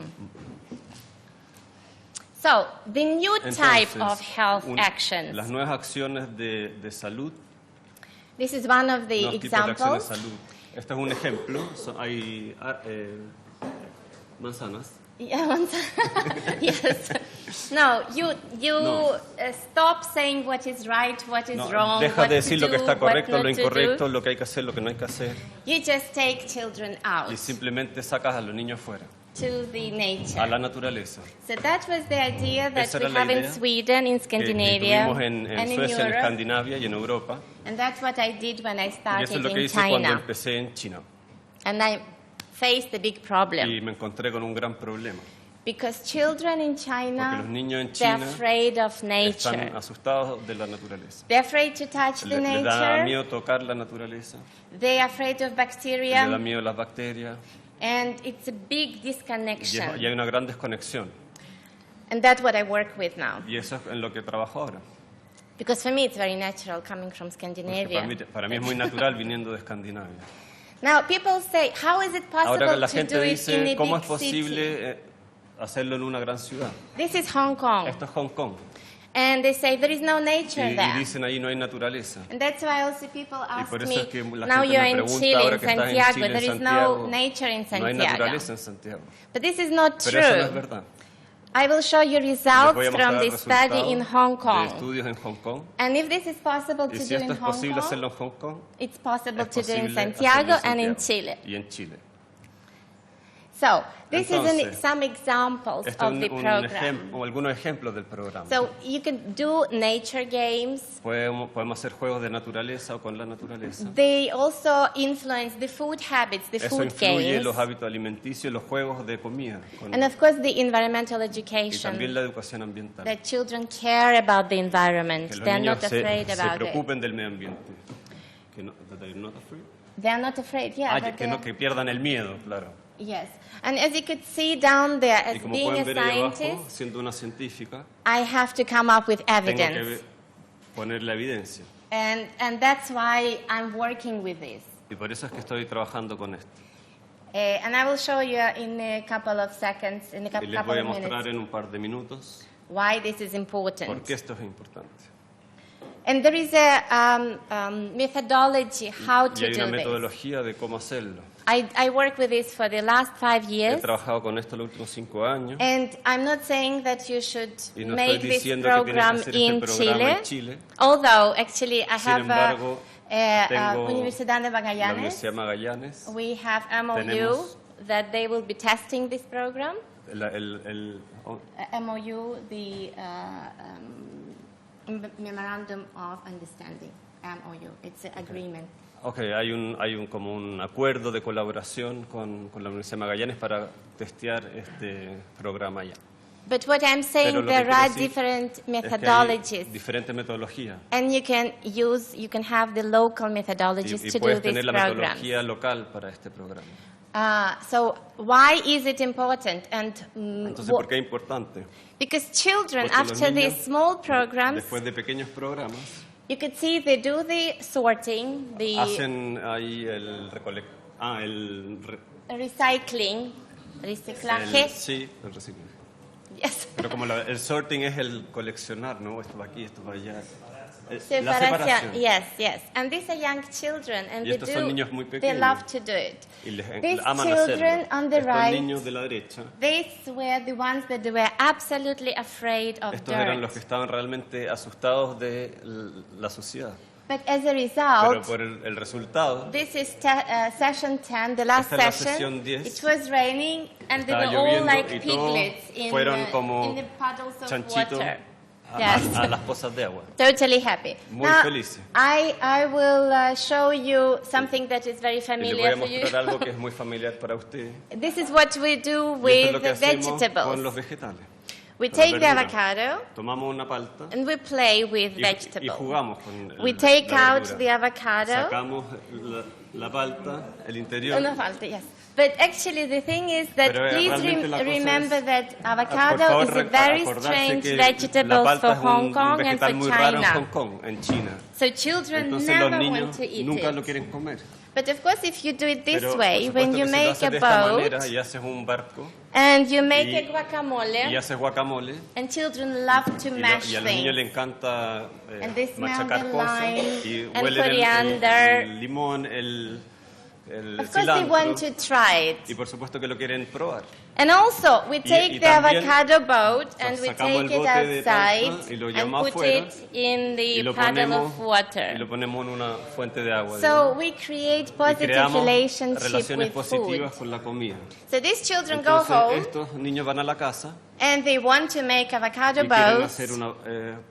So the new type Entonces, of health las actions. nuevas acciones de salud, This is one of the nuevos tipos de acciones de examples. salud. Este es un ejemplo. Hay manzanas. Yeah, yes. No, you No. stop saying what is right, what is No, wrong, deja what de decir to lo que do, está correcto, what lo not to incorrecto, do. lo que hay que hacer, lo que no hay que hacer. You just take children out Y simplemente sacas a los niños fuera, to the a nature. la naturaleza. So that was the idea that Esa we era la have in idea Sweden, in Que Scandinavia, tuvimos en and in Suecia, en Europe. Escandinavia y en Europa. And that's what I did when I Y eso started es lo que in hice cuando China. empecé en China. And I faced a big problem. Y me encontré con un gran problema. Because children in Porque China, los niños en they're China afraid of están nature. asustados de la naturaleza. They're afraid to touch the Les da nature. miedo tocar la naturaleza, They're afraid of les da bacteria. miedo las bacterias And it's a big y disconnection. hay una gran desconexión. And that's what I work with now. Y eso es en lo que trabajo ahora. Because for me, it's very natural coming from Porque Scandinavia. para mí es muy natural viniendo de Escandinavia. Now, people say, how is it possible Ahora la to gente do it in dice, a ¿cómo es big city? posible hacerlo en una gran ciudad? This is Hong Kong. Esto es Hong Kong. And they say, there is no nature Y there. dicen ahí no hay naturaleza. And that's why also people Y ask por eso me, es que la now gente you're me in pregunta Chile, ahora in que estás en Santiago, Chile, en there is Santiago, no nature in no hay Santiago. naturaleza en Santiago. But this is not Pero eso no es true. verdad. I will show you Les results voy a from mostrar the study in Hong de Kong. estudios en Hong Kong. And if this is possible Y to si do esto in es Hong posible Kong, hacerlo en Hong Kong, it's possible es to do in posible Santiago hacerlo and in Santiago Chile. y en Chile. So this Entonces, is some examples Esto of the program. o algunos ejemplos del programa. So you can do nature games. Podemos hacer juegos de naturaleza o con la naturaleza. They also influence the food habits, the Eso food influye games. los hábitos alimenticios, los juegos de comida. And of course the environmental Y education. también la educación ambiental. That children care about the environment. Que los They're niños not afraid se about it. preocupen del medio ambiente. Que no, that they're not afraid. They're not afraid, yeah. but que, no, que pierdan el miedo, claro. yes. And as you could see down there, Y as como being a pueden ver ahí abajo, scientist, siendo una científica, I have to come up with tengo evidence. que poner la evidencia. And that's why I'm working with this. Y por eso es que estoy trabajando con esto. And I will show you in a couple of seconds, in a Y les couple voy a of mostrar minutes, en un par de minutos why this is por important. qué esto es importante. And there is a methodology how Y to hay una do this. metodología de cómo hacerlo. I work with this for the last 5 He years. trabajado con esto los últimos 5 años. And I'm not saying that you should Y no make estoy this diciendo que tienen que program hacer este in programa Chile, en Chile. although actually I Sin have embargo, tengo Universidad de la Magallanes. Universidad de Magallanes. We have MOU Tenemos that they will be testing this program. Oh, MOU, the Memorandum of Understanding. MOU, it's an agreement. okay, hay un como un acuerdo de colaboración con la Universidad de Magallanes para testear este programa allá. But what I'm Pero saying, lo que there quiero are decir different es que methodologies. hay diferentes metodologías. And you can have the local methodologies Y to do puedes this tener la program. metodología local para este programa. So why is it important? And Entonces, ¿por qué es importante? because children, Porque los after niños, these small programs, después de pequeños programas, you could see they do the sorting, the hacen ahí el recycling, reciclaje. sí, el reciclaje. Yes. Pero como el sorting es el coleccionar, ¿no? Esto va aquí, esto va allá. La Separación. separación. Yes. And these are young children, and Y estos son niños muy they pequeños. love to do it. Y les These aman children hacerlo. on the Estos right, niños de la derecha, these were the ones that were absolutely afraid of estos eran dirt. los que estaban realmente asustados de la sociedad. But as a Pero result, por el resultado, this is session 10, the last esta es la session. sesión 10. It was raining, and they Estaba were all lloviendo like y todos piglets in fueron como the puddles of chanchitos water. a Yes. las pozas de agua. Totally happy. Muy Now, felices. I will show you something that is very Y les voy familiar a for you. mostrar algo que es muy familiar para usted. This is what we do Y esto es lo with que the hacemos con vegetables. los vegetales. We con las take the verduras. avocado Tomamos una palta and we play with y vegetables. jugamos con We take la out verdura. the avocado. Sacamos la palta, el interior. Una falta, yes. But actually the thing is that Pero please realmente la cosa remember es- that Por avocado favor, is a very acordarse strange que vegetable la for palta es Hong un Kong and for vegetal muy raro en Hong China. Kong, en China. So children Entonces never los niños want to eat nunca it. lo quieren comer. But of course if you do it this Pero, way, por when supuesto you que si lo make haces a de esta boat manera y haces un barco and you make y- a guacamole, y haces guacamole and children love to mash y a los niños les things. encanta And they smell machacar the cosas lime y and huelen coriander. el limón, el Of course they want cilantro to try it. y por supuesto que lo quieren probar. And also, we take y the también avocado boat and we sacamos take el it bote de outside palta y lo and llevamos put afuera it in y the lo puddle ponemos of water. y lo ponemos en una fuente de agua. So we create y positive creamos relationship relaciones with positivas food. con la comida. So these children go Entonces home estos niños van a la casa and they want to make avocado y quieren boats hacer un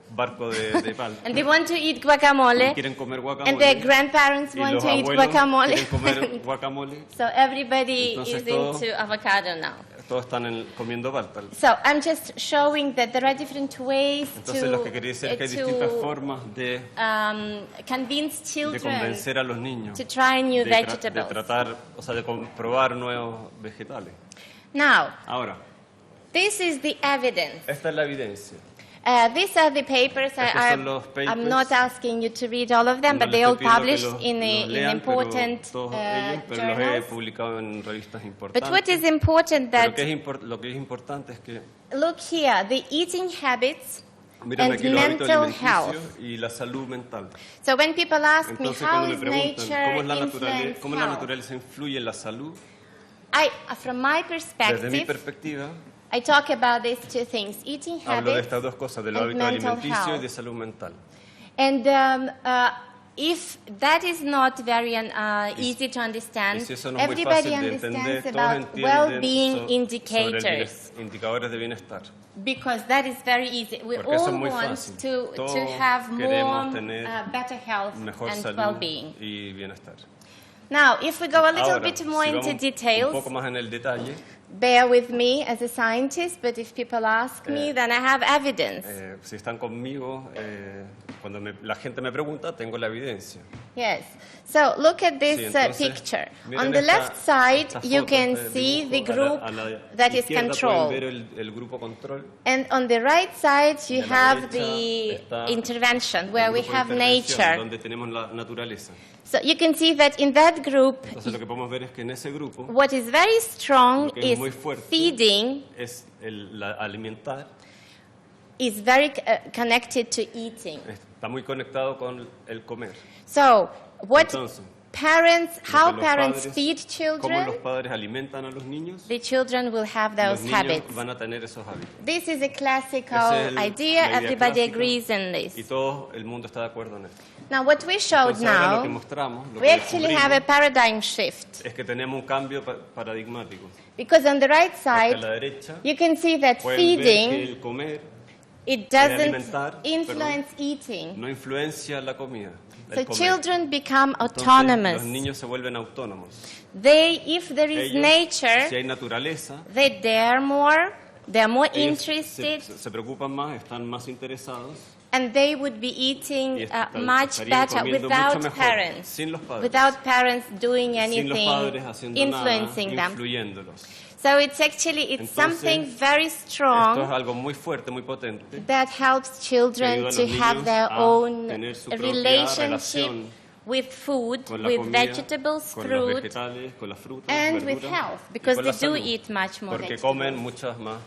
barco de palta. and they want to eat Y guacamole quieren comer guacamole. and their grandparents y want los to eat abuelos guacamole. quieren comer guacamole. So everybody Entonces is todos- into avocado now. Todos están comiendo palta. So I'm just showing that there are different ways Entonces lo que quería decir es que hay distintas to formas de convince de children convencer a los niños to try new de vegetables. tratar, o sea, de probar nuevos vegetales. Now, Ahora, this is the evidence. esta es la evidencia. These are the papers. Estos son los papers. I'm not asking you to read all of them, No but les they all estoy pidiendo que published los in lean, important pero todos ellos, pero los he journals. publicado en revistas But importantes. what is important Pero that, lo que es importante es que look here, the eating habits miren and aquí los hábitos mental alimenticios health. y la salud mental. So when people ask me Entonces how cuando me is preguntan nature cómo la influence naturaleza influye en la salud, health, from my desde mi perspective, perspectiva, I talk about these two things, eating Hablo de habits estas dos cosas, de los and hábitos mental alimenticios y health. de salud mental. And if that is not very easy to understand, Y si eso no es muy everybody fácil de entender, understands todos about entienden well-being sobre indicators. indicadores de bienestar. Because that is very easy. We Porque eso all es muy want fácil. to Todos have queremos more tener better health mejor and salud well-being. y bienestar. Now, if we go a little Ahora, bit more si into vamos un details, poco más en el detalle, bear with me as a scientist, but if people ask me, then I have evidence. si están conmigo, cuando la gente me pregunta, tengo la evidencia. Yes. So look at this Sí, entonces, picture. miren On the esta- left side, esta you foto, can este see the dibujo. group A la that is izquierda controlled. pueden ver el grupo control. And on the right side, you De la have derecha the está intervention, where el we grupo de have intervención, nature. donde tenemos la naturaleza. So you can see that in that group, Entonces lo que podemos ver es que en ese grupo what is very strong lo que es is muy fuerte feeding es alimentar, is very connected to eating. está muy conectado con el comer. So what Entonces, parents, lo que how los parents padres- feed cómo los children, padres alimentan a los niños, the children will have los those niños habits. van a tener esos hábitos. This is a classical Esa es la idea. idea Everybody clásica, agrees in this. y todo el mundo está de acuerdo en esto. Now, what we showed Entonces, ahora lo que now, mostramos, lo we que actually have a paradigm shift. es que tenemos un cambio paradigmático. Because on the right Porque a side, la derecha you can see that pueden ver que feeding, el comer, it el doesn't alimentar, influence eating. no influencia la comida. el So comer. children become Entonces, autonomous. los niños se vuelven autónomos. If there is Ellos, nature, si hay naturaleza, they dare more, they're more ellos interested, se preocupan más, están más interesados and they would be eating y much estarían better comiendo mucho without mejor, parents, sin los padres, without parents doing sin los padres anything, haciendo influencing nada, them. influyéndolos. So it's Entonces, something very Esto es strong algo muy fuerte, muy potente. that helps que children ayuda a to los have niños their a own tener su propia relationship relación with food, con la with comida, vegetables, con los fruit, vegetales, con las frutas, and with verduras, health, y because con they la do salud, eat much more porque vegetables. comen muchas más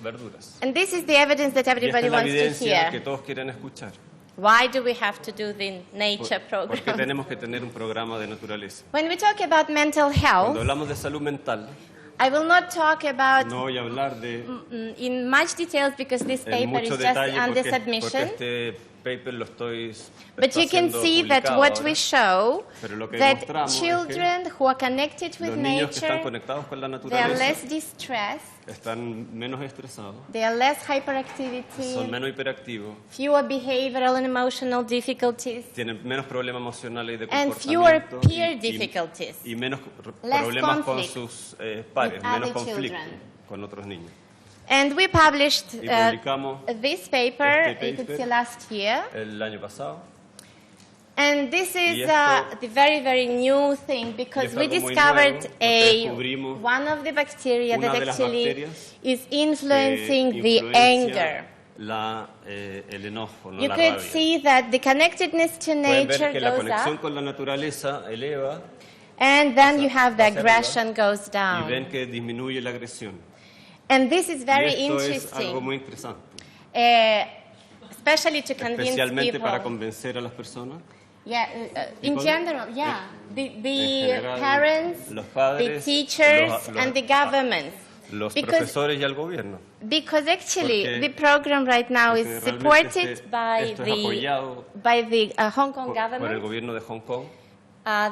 verduras. And this is the evidence that Y esta everybody es la wants to evidencia que hear. todos quieren escuchar. Why do we have to do the nature Porque program? tenemos que tener un programa de naturaleza. When we talk about mental Cuando health, hablamos de salud mental, I will not talk about no voy a hablar de in much details because this en paper is mucho just detalle under porque submission. este paper lo estoy But está you can siendo see that publicado what ahora. we show, Pero lo que that mostramos es que children who are connected with los niños que están nature, conectados con la they are naturaleza less distressed, están menos estresados, they are less son hyperactivity, menos hiperactivos, fewer behavioral and emotional difficulties, tienen menos problemas emocionales y de and fewer comportamiento peer difficulties. y menos Less problemas con conflict sus pares, with menos other conflicto children. con otros niños. And we published Y publicamos this paper, este you could paper see last year. el año pasado. And this Y is esto- the very, very new thing because es we algo muy discovered nuevo, porque descubrimos one of the bacteria una that de las actually bacterias is influencing que the influencia anger. El enojo, no You la could rabia. see that the connectedness to Pueden ver nature que la goes conexión up, con la naturaleza eleva and then you have the hacia arriba, aggression goes y down. ven que disminuye la agresión. And this is very y esto es algo interesting, muy interesante, especially to convince especialmente para people. convencer a las personas. Yeah, in People? general, yeah. The general, parents, los the padres, teachers, los- and the governments. Los Because- profesores y al gobierno. Because actually, Porque- the program right now is porque realmente supported esto by es apoyado by the Hong Kong por el government. gobierno de Hong Kong.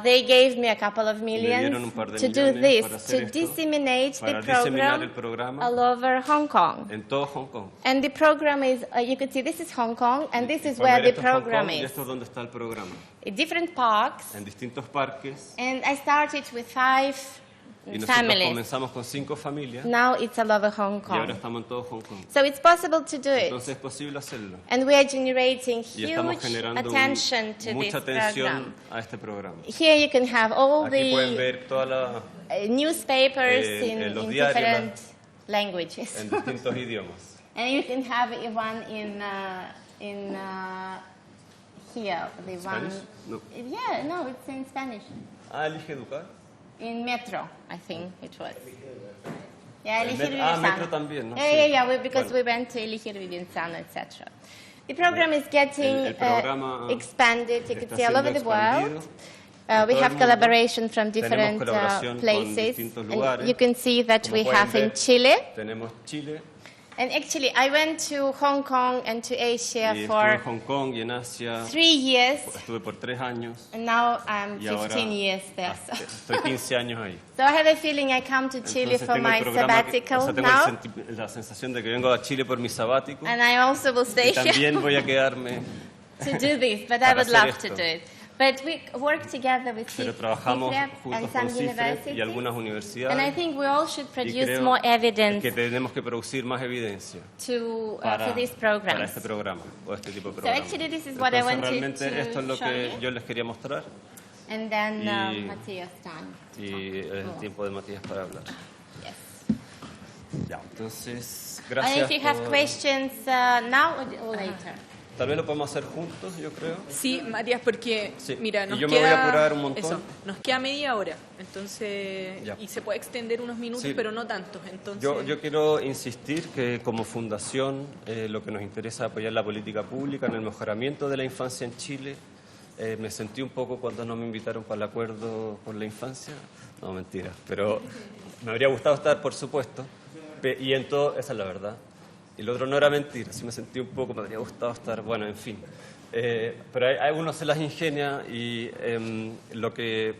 They gave me a couple of Me dieron millions un par de to do millones this, para hacer to esto, disseminate para the diseminar el program programa all over Hong Kong. en todo Hong Kong. And the program is, you could see this is Hong Kong, and this is Pueden where ver the esto es Hong program Kong y is. esto es donde está el programa. In different parks, En distintos parques. and I started with 5 Y nosotros families. comenzamos con 5 familias. Now it's all over Hong Y ahora Kong. estamos en todo Hong Kong. So it's possible to do it. Entonces es posible hacerlo. And we are generating Y estamos huge generando attention to mucha this atención program. a este programa. Here you can have all Aquí pueden the ver todas las newspapers en los in diarios, different languages. en distintos idiomas. And you can have one in here, the Spanish? one. No. Yeah, no, it's in Spanish. Ah, elige educar. In Metro, I think it was. Yeah, Elegir Vivir Ah, Sano. Metro también, ¿no? Yeah, Sí. because Bueno. we went to Elegir Vivir Sano, etc. The program is getting El programa expanded, you can está see all siendo over the world. expandido. We todo have el mundo. collaboration from Tenemos different colaboración con places. distintos And lugares. you can see that Como we pueden have in ver, Chile. Tenemos Chile. And actually, I went to Hong Kong and to Asia Y estuve for en Hong Kong y en Asia. 3 years. Estuve por 3 años. And now I'm Y ahora 15 years there. estoy 15 años ahí. So I have a feeling I come to Chile Entonces for tengo el my programa sabbatical tengo now. la sensación de que vengo a Chile por mi sabático. And I also will stay Y también here voy a quedarme. to do this, but I para would hacer love to esto. do it. But we work together with Pero trabajamos CIFREP juntos and con some CIFREP universities. y algunas universidades. And I think we all should Y produce creo more evidence que tenemos que producir más evidencia for these para programs. este programa o este tipo de So programa. actually this is what I Entonces, wanted realmente to esto es lo show que you. yo les quería mostrar And then Y- Matthias done. y es el tiempo de Matías para hablar. Yes. Ya, entonces, And gracias. if you have por- questions now or later. Tal vez lo podemos hacer juntos, yo creo. Sí, Matías, porque Sí. mira, Y nos yo me queda, voy a apurar un montón. Eso, nos queda media hora, entonces Ya. y se puede extender unos minutos, Sí. pero no tantos. Entonces, Yo quiero insistir que como fundación lo que nos interesa es apoyar la política pública en el mejoramiento de la infancia en Chile. Me sentí un poco cuando no me invitaron para el acuerdo por la infancia. No, mentira, pero me habría gustado estar, por supuesto. Y en todo, esa es la verdad. Y lo otro no era mentira, sí me sentí un poco, me habría gustado estar, bueno, en fin. Pero hay uno se las ingenia y lo que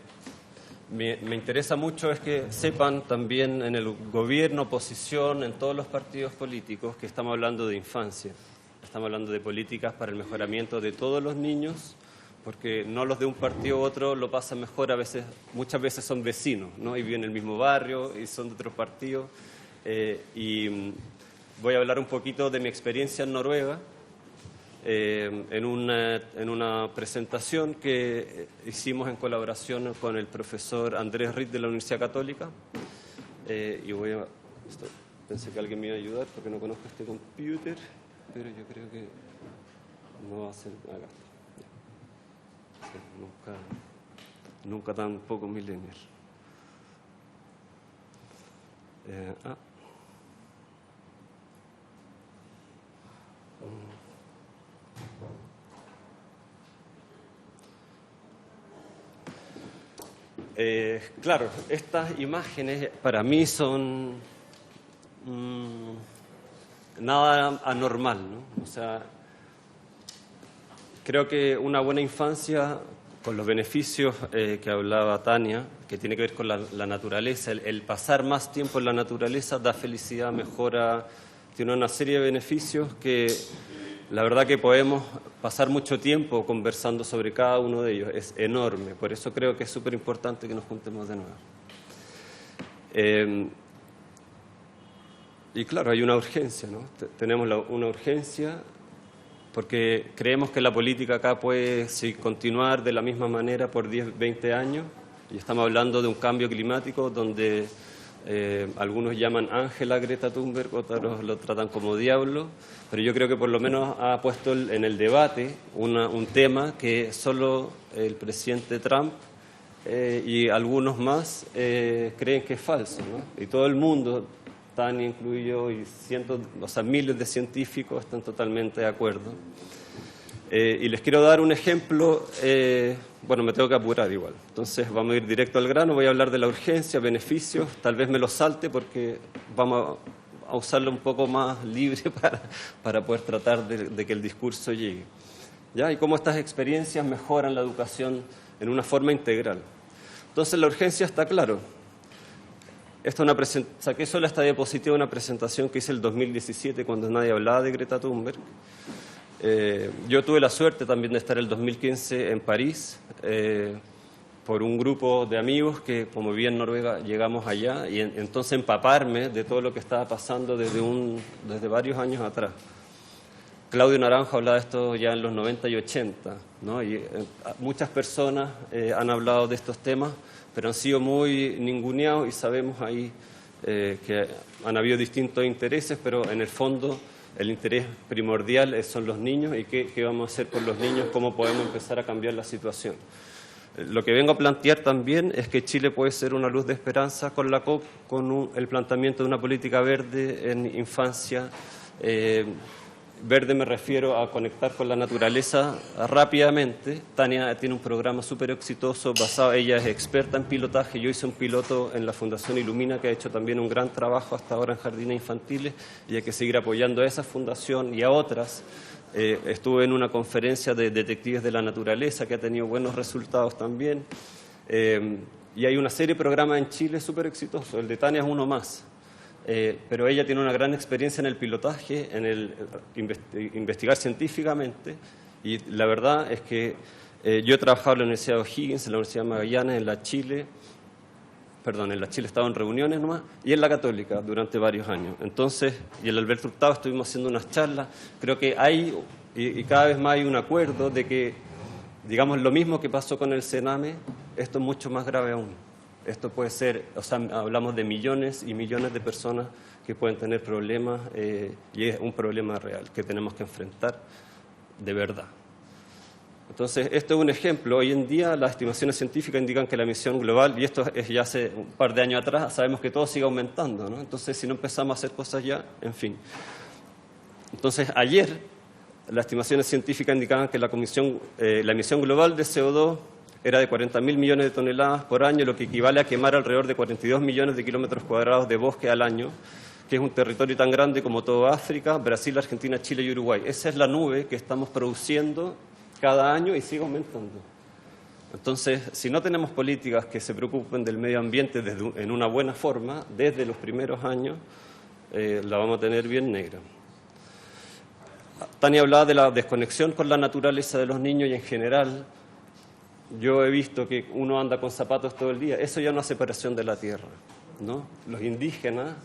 me interesa mucho es que sepan también en el gobierno, oposición, en todos los partidos políticos que estamos hablando de infancia. Estamos hablando de políticas para el mejoramiento de todos los niños, porque no los de un partido u otro lo pasan mejor, a veces, muchas veces son vecinos, ¿no? Y viven en el mismo barrio y son de otros partidos. Voy a hablar un poquito de mi experiencia en Noruega, en una presentación que hicimos en colaboración con el profesor Andrés Ritt de la Universidad Católica. Pensé que alguien me iba a ayudar porque no conozco este computer, pero yo creo que no va a ser acá. Sí, nunca tan poco millennial. Claro, estas imágenes para mí son nada anormal, ¿no? O sea, creo que una buena infancia, con los beneficios que hablaba Tania, que tiene que ver con la naturaleza, el pasar más tiempo en la naturaleza da felicidad, mejora, tiene una serie de beneficios que la verdad que podemos pasar mucho tiempo conversando sobre cada uno de ellos, es enorme, por eso creo que es súper importante que nos juntemos de nuevo. Y claro, hay una urgencia, ¿no? Tenemos una urgencia porque creemos que la política acá puede continuar de la misma manera por 10, 20 años, y estamos hablando de un cambio climático donde algunos llaman ángel a Greta Thunberg, otros lo tratan como diablo, pero yo creo que por lo menos ha puesto en el debate un tema que solo el presidente Trump y algunos más creen que es falso, ¿no? Y todo el mundo, Tania incluido, y miles de científicos están totalmente de acuerdo. Y les quiero dar un ejemplo, bueno, me tengo que apurar igual, entonces vamos a ir directo al grano, voy a hablar de la urgencia, beneficios, tal vez me lo salte porque vamos a usarlo un poco más libre para poder tratar de que el discurso llegue. ¿Ya? Y cómo estas experiencias mejoran la educación en una forma integral. Entonces la urgencia está claro. Saqué solo esta diapositiva de una presentación que hice el 2017 cuando nadie hablaba de Greta Thunberg. Yo tuve la suerte también de estar el 2015 en París por un grupo de amigos que, como vivía en Noruega, llegamos allá y entonces empaparme de todo lo que estaba pasando desde varios años atrás. Claudio Naranjo hablaba de esto ya en los 90 y 80, ¿no? Y muchas personas han hablado de estos temas, pero han sido muy ninguneados y sabemos ahí que han habido distintos intereses, pero en el fondo el interés primordial son los niños y qué vamos a hacer por los niños, cómo podemos empezar a cambiar la situación. Lo que vengo a plantear también es que Chile puede ser una luz de esperanza con la COP, con el planteamiento de una política verde en infancia, verde me refiero a conectar con la naturaleza rápidamente. Tania tiene un programa súper exitoso basado, ella es experta en pilotaje. Yo hice un piloto en la Fundación Ilumina que ha hecho también un gran trabajo hasta ahora en jardines infantiles y hay que seguir apoyando a esa fundación y a otras. Estuve en una conferencia de detectives de la naturaleza que ha tenido buenos resultados también. Y hay una serie de programas en Chile súper exitosos. El de Tania es uno más. Pero ella tiene una gran experiencia en el pilotaje, en el investigar científicamente, y la verdad es que yo he trabajado en la Universidad de O'Higgins, en la Universidad de Magallanes, en la Chile he estado en reuniones nomás, y en la Católica durante varios años. Entonces, y en el Alberto Hurtado estuvimos haciendo unas charlas. Creo que hay, y cada vez más hay un acuerdo de que, digamos, lo mismo que pasó con el Sename, esto es mucho más grave aún. Esto puede ser, o sea, hablamos de millones y millones de personas que pueden tener problemas y es un problema real que tenemos que enfrentar de verdad. Entonces, esto es un ejemplo. Hoy en día las estimaciones científicas indican que la emisión global, y esto es ya hace un par de años atrás, sabemos que todo sigue aumentando, ¿no? Entonces, si no empezamos a hacer cosas ya, en fin. Entonces, ayer las estimaciones científicas indicaban que la emisión global de CO2 era de 40.000 millones de toneladas por año, lo que equivale a quemar alrededor de 42 millones de kilómetros cuadrados de bosque al año, que es un territorio tan grande como todo África, Brasil, Argentina, Chile y Uruguay. Esa es la nube que estamos produciendo cada año y sigue aumentando. Entonces, si no tenemos políticas que se preocupen del medio ambiente en una buena forma, desde los primeros años, la vamos a tener bien negra. Tania hablaba de la desconexión con la naturaleza de los niños y en general, yo he visto que uno anda con zapatos todo el día. Eso ya no es separación de la tierra, ¿no? Los indígenas,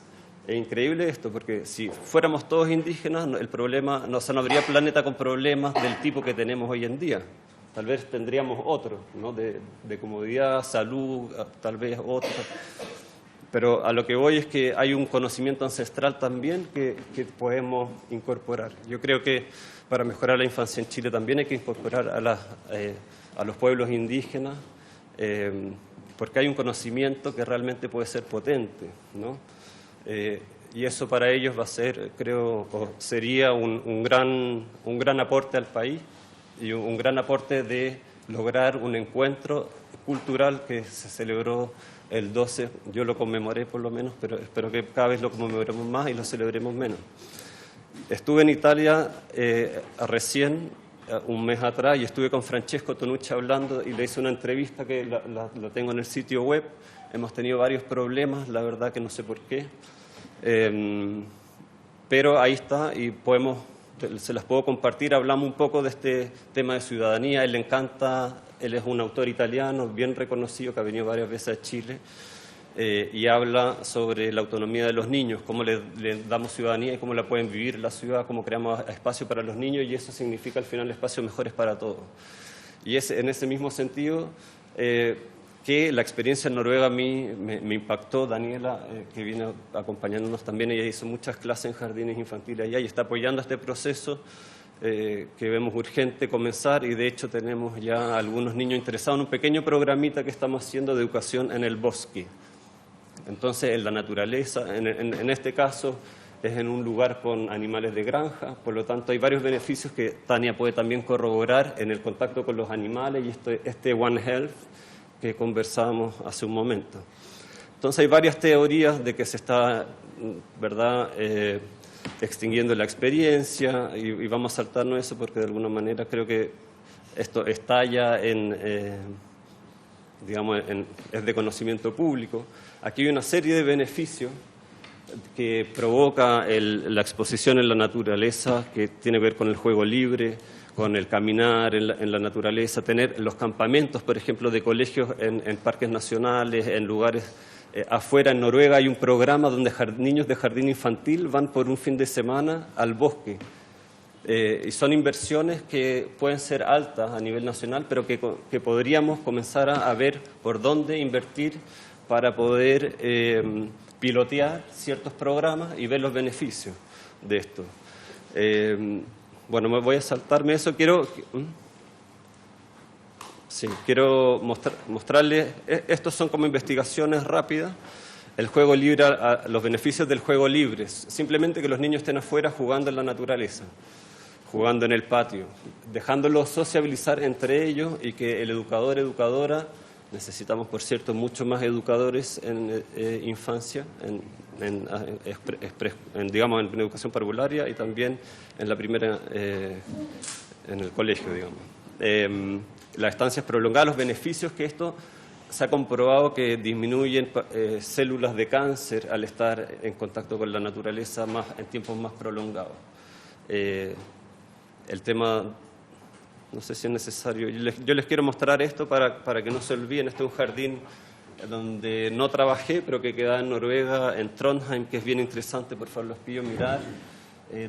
es increíble esto, porque si fuéramos todos indígenas, el problema, no habría planeta con problemas del tipo que tenemos hoy en día. Tal vez tendríamos otro, ¿no? De comodidad, salud, tal vez otro. Pero a lo que voy es que hay un conocimiento ancestral también que podemos incorporar. Yo creo que para mejorar la infancia en Chile también hay que incorporar a los pueblos indígenas, porque hay un conocimiento que realmente puede ser potente, ¿no? Y eso para ellos va a ser, creo, sería un gran aporte al país y un gran aporte de lograr un encuentro cultural que se celebró el 12, yo lo conmemoré por lo menos, pero espero que cada vez lo conmemoremos más y lo celebremos menos. Estuve en Italia recién, un mes atrás, y estuve con Francesco Tonucci hablando y le hice una entrevista que la tengo en el sitio web. Hemos tenido varios problemas, la verdad que no sé por qué, pero ahí está y se las puedo compartir. Hablamos un poco de este tema de ciudadanía. Él le encanta, él es un autor italiano bien reconocido que ha venido varias veces a Chile y habla sobre la autonomía de los niños, cómo le damos ciudadanía y cómo la pueden vivir en la ciudad, cómo creamos espacio para los niños y eso significa al final espacios mejores para todos. Y en ese mismo sentido que la experiencia en Noruega a mí me impactó. Daniela, que viene acompañándonos también, ella hizo muchas clases en jardines infantiles allá y está apoyando este proceso que vemos urgente comenzar y de hecho tenemos ya algunos niños interesados en un pequeño programita que estamos haciendo de educación en el bosque. Entonces, en la naturaleza, en este caso es en un lugar con animales de granja, por lo tanto hay varios beneficios que Tania puede también corroborar en el contacto con los animales y este One Health que conversábamos hace un momento. Entonces hay varias teorías de que se está, ¿verdad?, extinguiendo la experiencia y vamos a saltarnos eso porque de alguna manera creo que esto estalla digamos, es de conocimiento público. Aquí hay una serie de beneficios que provoca la exposición en la naturaleza, que tiene que ver con el juego libre, con el caminar en la naturaleza, tener los campamentos, por ejemplo, de colegios en parques nacionales, en lugares afuera. En Noruega hay un programa donde niños de jardín infantil van por un fin de semana al bosque. Y son inversiones que pueden ser altas a nivel nacional, pero que podríamos comenzar a ver por dónde invertir para poder pilotear ciertos programas y ver los beneficios de esto. Bueno, me voy a saltarme eso. Quiero mostrarles, estos son como investigaciones rápidas, el juego libre, los beneficios del juego libre, simplemente que los niños estén afuera jugando en la naturaleza. jugando en el patio, dejándolos sociabilizar entre ellos y que el educador, educadora, necesitamos, por cierto, mucho más educadores en infancia, digamos, en educación parvularia y también en la primera, en el colegio, digamos. Las estancias prolongadas, los beneficios que esto se ha comprobado que disminuyen células de cáncer al estar en contacto con la naturaleza en tiempos más prolongados. El tema, no sé si es necesario, yo les quiero mostrar esto para que no se olviden. Este es un jardín donde no trabajé, pero que queda en Noruega, en Trondheim, que es bien interesante, por favor los pido mirar,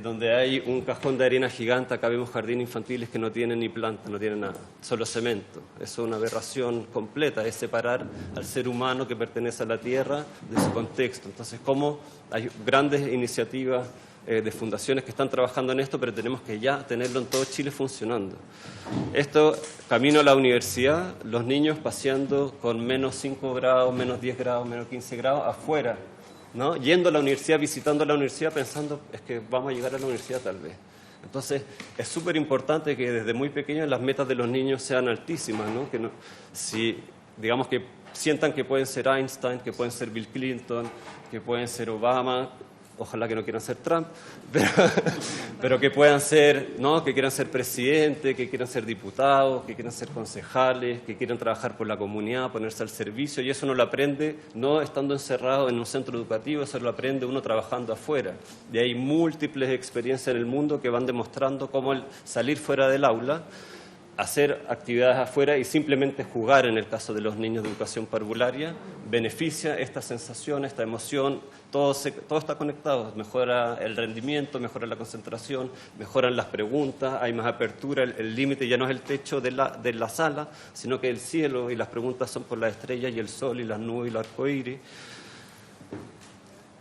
donde hay un cajón de arena gigante. Acá vemos jardines infantiles que no tienen ni planta, no tienen nada, solo cemento. Eso es una aberración completa, es separar al ser humano que pertenece a la tierra de su contexto. Entonces, ¿cómo hay grandes iniciativas de fundaciones que están trabajando en esto, pero tenemos que ya tenerlo en todo Chile funcionando? Esto, camino a la universidad, los niños paseando con menos 5 grados, menos 10 grados, menos 15 grados afuera, ¿no? Yendo a la universidad, visitando la universidad, pensando, es que vamos a llegar a la universidad tal vez. Entonces, es súper importante que desde muy pequeños las metas de los niños sean altísimas, ¿no? Que si, digamos, que sientan que pueden ser Einstein, que pueden ser Bill Clinton, que pueden ser Obama, ojalá que no quieran ser Trump, pero que puedan ser, ¿no? Que quieran ser presidente, que quieran ser diputados, que quieran ser concejales, que quieran trabajar por la comunidad, ponerse al servicio, y eso no lo aprende no estando encerrado en un centro educativo, eso lo aprende uno trabajando afuera. Y hay múltiples experiencias en el mundo que van demostrando cómo el salir fuera del aula, hacer actividades afuera y simplemente jugar, en el caso de los niños de educación parvularia, beneficia esta sensación, esta emoción, todo está conectado, mejora el rendimiento, mejora la concentración, mejoran las preguntas, hay más apertura, el límite ya no es el techo de la sala, sino que el cielo, y las preguntas son por las estrellas y el sol y las nubes y el arcoíris.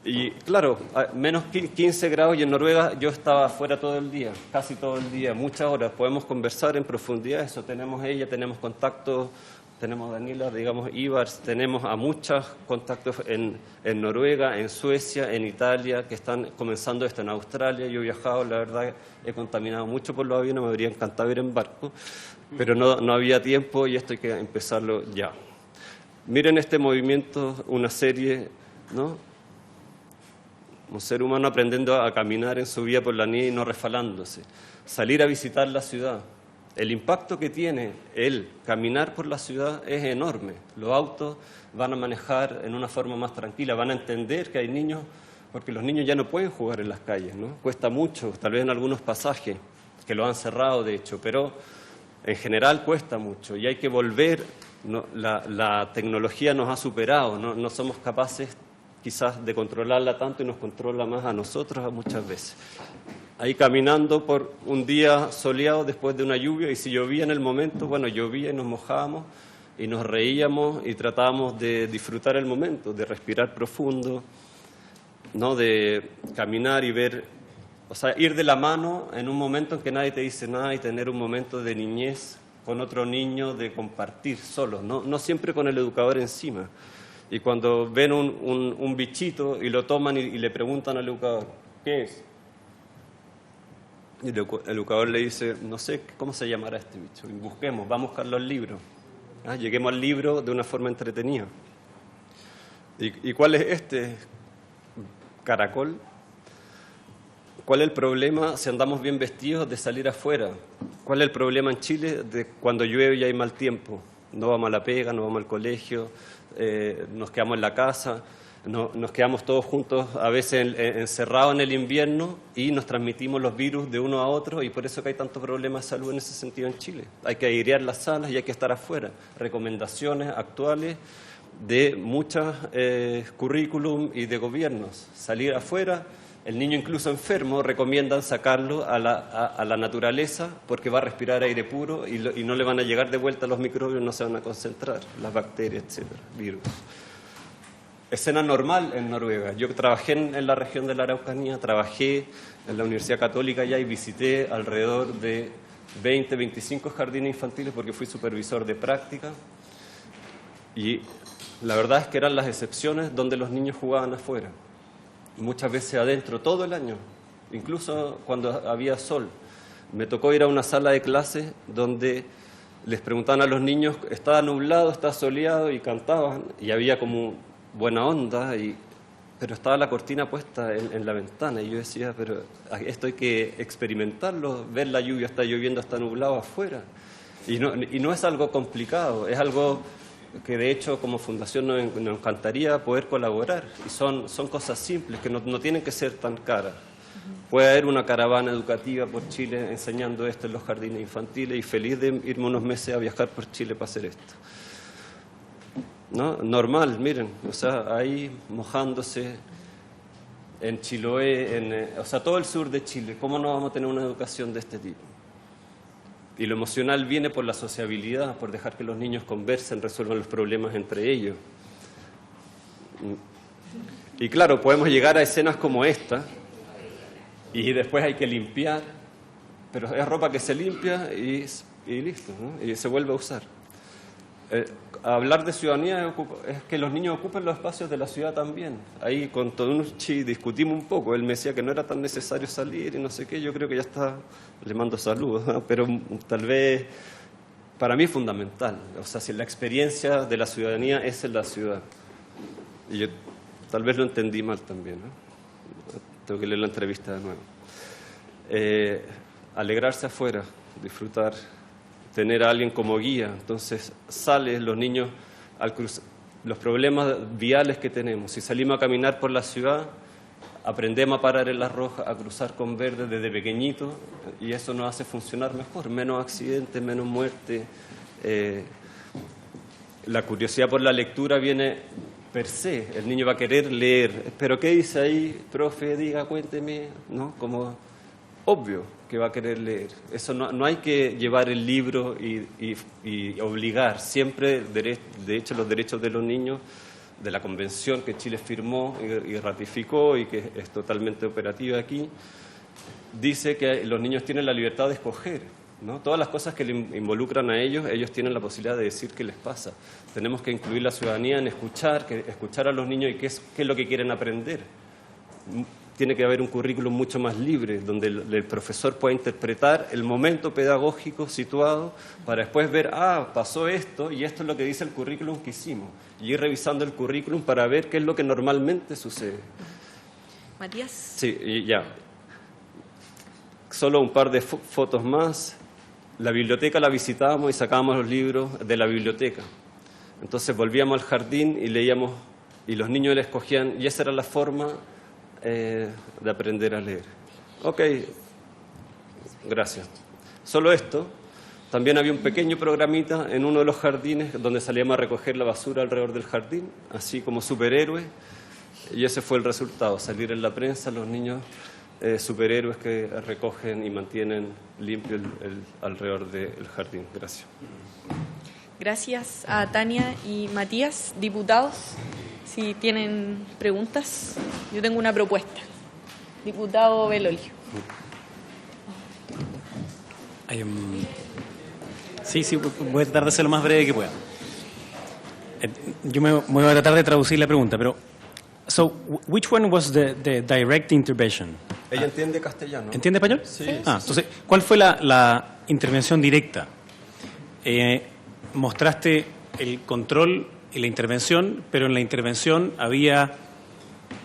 Y claro, menos 15 grados, y en Noruega yo estaba afuera todo el día, casi todo el día, muchas horas. Podemos conversar en profundidad, eso tenemos tenemos contactos, tenemos Daniela, digamos, Ivars, tenemos a muchos contactos en Noruega, en Suecia, en Italia, que están comenzando esto, en Australia. Yo he viajado, la verdad, he contaminado mucho por los aviones, me habría encantado ir en barco, pero no había tiempo y esto hay que empezarlo ya. Miren este movimiento, una serie, ¿no? Un ser humano aprendiendo a caminar en su vida por la nieve y no resbalándose. Salir a visitar la ciudad. El impacto que tiene el caminar por la ciudad es enorme. Los autos van a manejar en una forma más tranquila, van a entender que hay niños, porque los niños ya no pueden jugar en las calles, ¿no? Cuesta mucho, tal vez en algunos pasajes, que lo han cerrado de hecho, pero en general cuesta mucho y hay que volver. La tecnología nos ha superado, no somos capaces quizás de controlarla tanto y nos controla más a nosotros muchas veces. Ahí caminando por un día soleado después de una lluvia, y si llovía en el momento, bueno, llovía y nos mojábamos y nos reíamos y tratábamos de disfrutar el momento, de respirar profundo, ¿no? De caminar y ver, o sea, ir de la mano en un momento en que nadie te dice nada y tener un momento de niñez con otro niño, de compartir solos, no siempre con el educador encima. Y cuando ven un bichito y lo toman y le preguntan al educador, ¿qué es? Y el educador le dice, no sé cómo se llamará este bicho. Y busquemos, vamos a buscarlo al libro. Lleguemos al libro de una forma entretenida. ¿Y cuál es este caracol? ¿Cuál es el problema si andamos bien vestidos de salir afuera? ¿Cuál es el problema en Chile de cuando llueve y hay mal tiempo? No vamos a la pega, no vamos al colegio, nos quedamos en la casa, nos quedamos todos juntos, a veces encerrados en el invierno, y nos transmitimos los virus de uno a otro, y por eso que hay tantos problemas de salud en ese sentido en Chile. Hay que airear las salas y hay que estar afuera. Recomendaciones actuales de muchos currículum y de gobiernos. Salir afuera. El niño incluso enfermo recomiendan sacarlo a la naturaleza porque va a respirar aire puro y no le van a llegar de vuelta los microbios, no se van a concentrar, las bacterias, etcétera, virus. Escena normal en Noruega. Yo trabajé en la región de la Araucanía, trabajé en la Universidad Católica allá y visité alrededor de 20, 25 jardines infantiles porque fui supervisor de práctica. Y la verdad es que eran las excepciones donde los niños jugaban afuera. Muchas veces adentro, todo el año, incluso cuando había sol. Me tocó ir a una sala de clase donde les preguntaban a los niños, estaba nublado, está soleado, y cantaban, y había como buena onda, pero estaba la cortina puesta en la ventana, y yo decía, pero esto hay que experimentarlo, ver la lluvia, está lloviendo, está nublado afuera. Y no es algo complicado, es algo que de hecho como fundación nos encantaría poder colaborar, y son cosas simples que no tienen que ser tan caras. Puede haber una caravana educativa por Chile enseñando esto en los jardines infantiles, y feliz de irme unos meses a viajar por Chile para hacer esto, ¿no? Normal, miren, o sea, ahí mojándose en Chiloé, o sea, todo el sur de Chile, ¿cómo no vamos a tener una educación de este tipo? Y lo emocional viene por la sociabilidad, por dejar que los niños conversen, resuelvan los problemas entre ellos. Y claro, podemos llegar a escenas como esta, y después hay que limpiar, pero es ropa que se limpia y listo, ¿no? Y se vuelve a usar. Hablar de ciudadanía es que los niños ocupen los espacios de la ciudad también. Ahí con Tonucci discutimos un poco, él me decía que no era tan necesario salir y no sé qué, yo creo que ya está, le mando saludos, ¿no? Pero tal vez para mí es fundamental, o sea, si la experiencia de la ciudadanía es en la ciudad. Y yo tal vez lo entendí mal también, ¿no? Tengo que leer la entrevista de nuevo. Alegrarse afuera, disfrutar, tener a alguien como guía. Entonces salen los niños al cruzar los problemas viales que tenemos. Si salimos a caminar por la ciudad, aprendemos a parar en la roja, a cruzar con verde desde pequeñito, y eso nos hace funcionar mejor, menos accidentes, menos muerte. La curiosidad por la lectura viene per se, el niño va a querer leer, pero ¿qué dice ahí? Profe, diga, cuénteme, ¿no? Como obvio que va a querer leer. Eso no hay que llevar el libro y obligar. Siempre, de hecho, los derechos de los niños, de la convención que Chile firmó y ratificó y que es totalmente operativa aquí, dice que los niños tienen la libertad de escoger, ¿no? Todas las cosas que le involucran a ellos tienen la posibilidad de decir qué les pasa. Tenemos que incluir la ciudadanía en escuchar a los niños y qué es lo que quieren aprender. Tiene que haber un currículum mucho más libre, donde el profesor pueda interpretar el momento pedagógico situado para después ver, pasó esto y esto es lo que dice el currículum que hicimos. Y ir revisando el currículum para ver qué es lo que normalmente sucede. Matías. Sí, y ya. Solo un par de fotos más. La biblioteca la visitábamos y sacábamos los libros de la biblioteca. Entonces volvíamos al jardín y leíamos, y los niños le escogían, y esa era la forma de aprender a leer. Ok, gracias. Solo esto. También había un pequeño programita en uno de los jardines donde salíamos a recoger la basura alrededor del jardín, así como superhéroes, y ese fue el resultado, salir en la prensa los niños superhéroes que recogen y mantienen limpio el alrededor del jardín. Gracias. Gracias a Tania y Matías. Diputados, si tienen preguntas, yo tengo una propuesta. Diputado Belolio. Sí, voy a tratar de ser lo más breve que pueda. Yo me voy a tratar de traducir la pregunta, pero so which one was the direct intervention? Ella entiende castellano. ¿Entiende español? Sí. Entonces, ¿cuál fue la intervención directa? Mostraste el control y la intervención, pero en la intervención había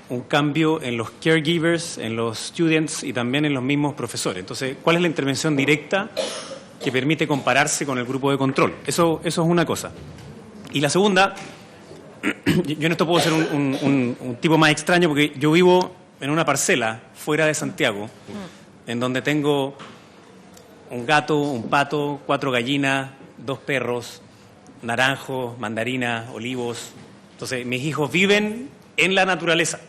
un cambio en los caregivers, en los students y también en los mismos profesores. Entonces, ¿cuál es la intervención directa que permite compararse con el grupo de control? Eso es una cosa. Y la segunda, yo en esto puedo ser un tipo más extraño porque yo vivo en una parcela fuera de Santiago, en donde tengo un gato, un pato, 4 gallinas, 2 perros, naranjos, mandarinas, olivos. Entonces, mis hijos viven en la naturaleza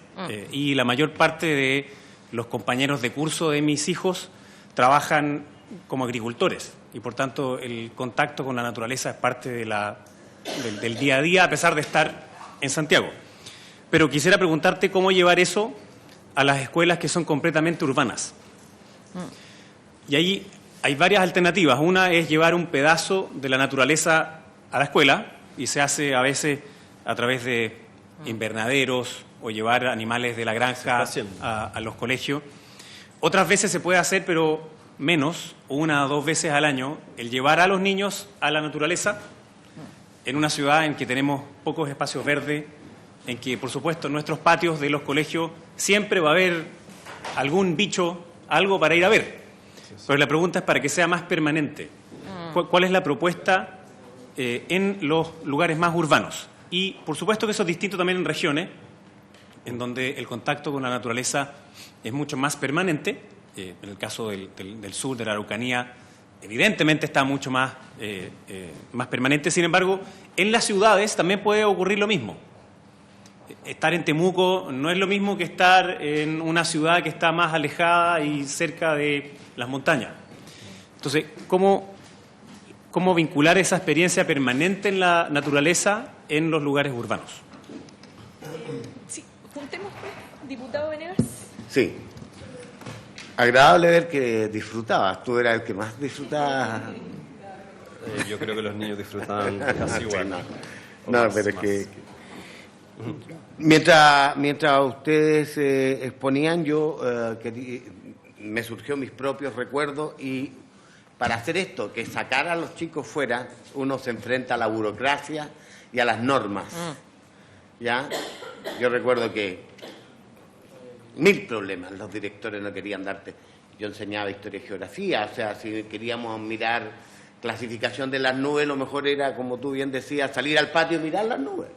y la mayor parte de los compañeros de curso de mis hijos trabajan como agricultores y, por tanto, el contacto con la naturaleza es parte del día a día, a pesar de estar en Santiago. Pero quisiera preguntarte cómo llevar eso a las escuelas que son completamente urbanas. Y ahí hay varias alternativas. Una es llevar un pedazo de la naturaleza a la escuela, y se hace a veces a través de invernaderos o llevar animales de la granja a los colegios. Otras veces se puede hacer, pero menos, 1 o 2 veces al año, el llevar a los niños a la naturaleza en una ciudad en que tenemos pocos espacios verdes, en que, por supuesto, en nuestros patios de los colegios siempre va a haber algún bicho, algo para ir a ver. Pero la pregunta es para que sea más permanente. ¿Cuál es la propuesta en los lugares más urbanos? Y, por supuesto, que eso es distinto también en regiones, en donde el contacto con la naturaleza es mucho más permanente. En el caso del sur, de la Araucanía, evidentemente está mucho más permanente. Sin embargo, en las ciudades también puede ocurrir lo mismo. Estar en Temuco no es lo mismo que estar en una ciudad que está más alejada y cerca de las montañas. Entonces, ¿cómo vincular esa experiencia permanente en la naturaleza en los lugares urbanos? Sí, juntemos, diputado Venegas. Sí. Agradable ver que disfrutabas. Tú eras el que más disfrutaba. Yo creo que los niños disfrutaban casi igual. No, pero es que mientras ustedes exponían, yo me surgió mis propios recuerdos, y para hacer esto, que sacar a los chicos fuera, uno se enfrenta a la burocracia y a las normas. ¿Ya? Yo recuerdo que 1000 problemas, los directores no querían darte. Yo enseñaba historia y geografía, o sea, si queríamos mirar clasificación de las nubes, lo mejor era, como tú bien decías, salir al patio y mirar las nubes.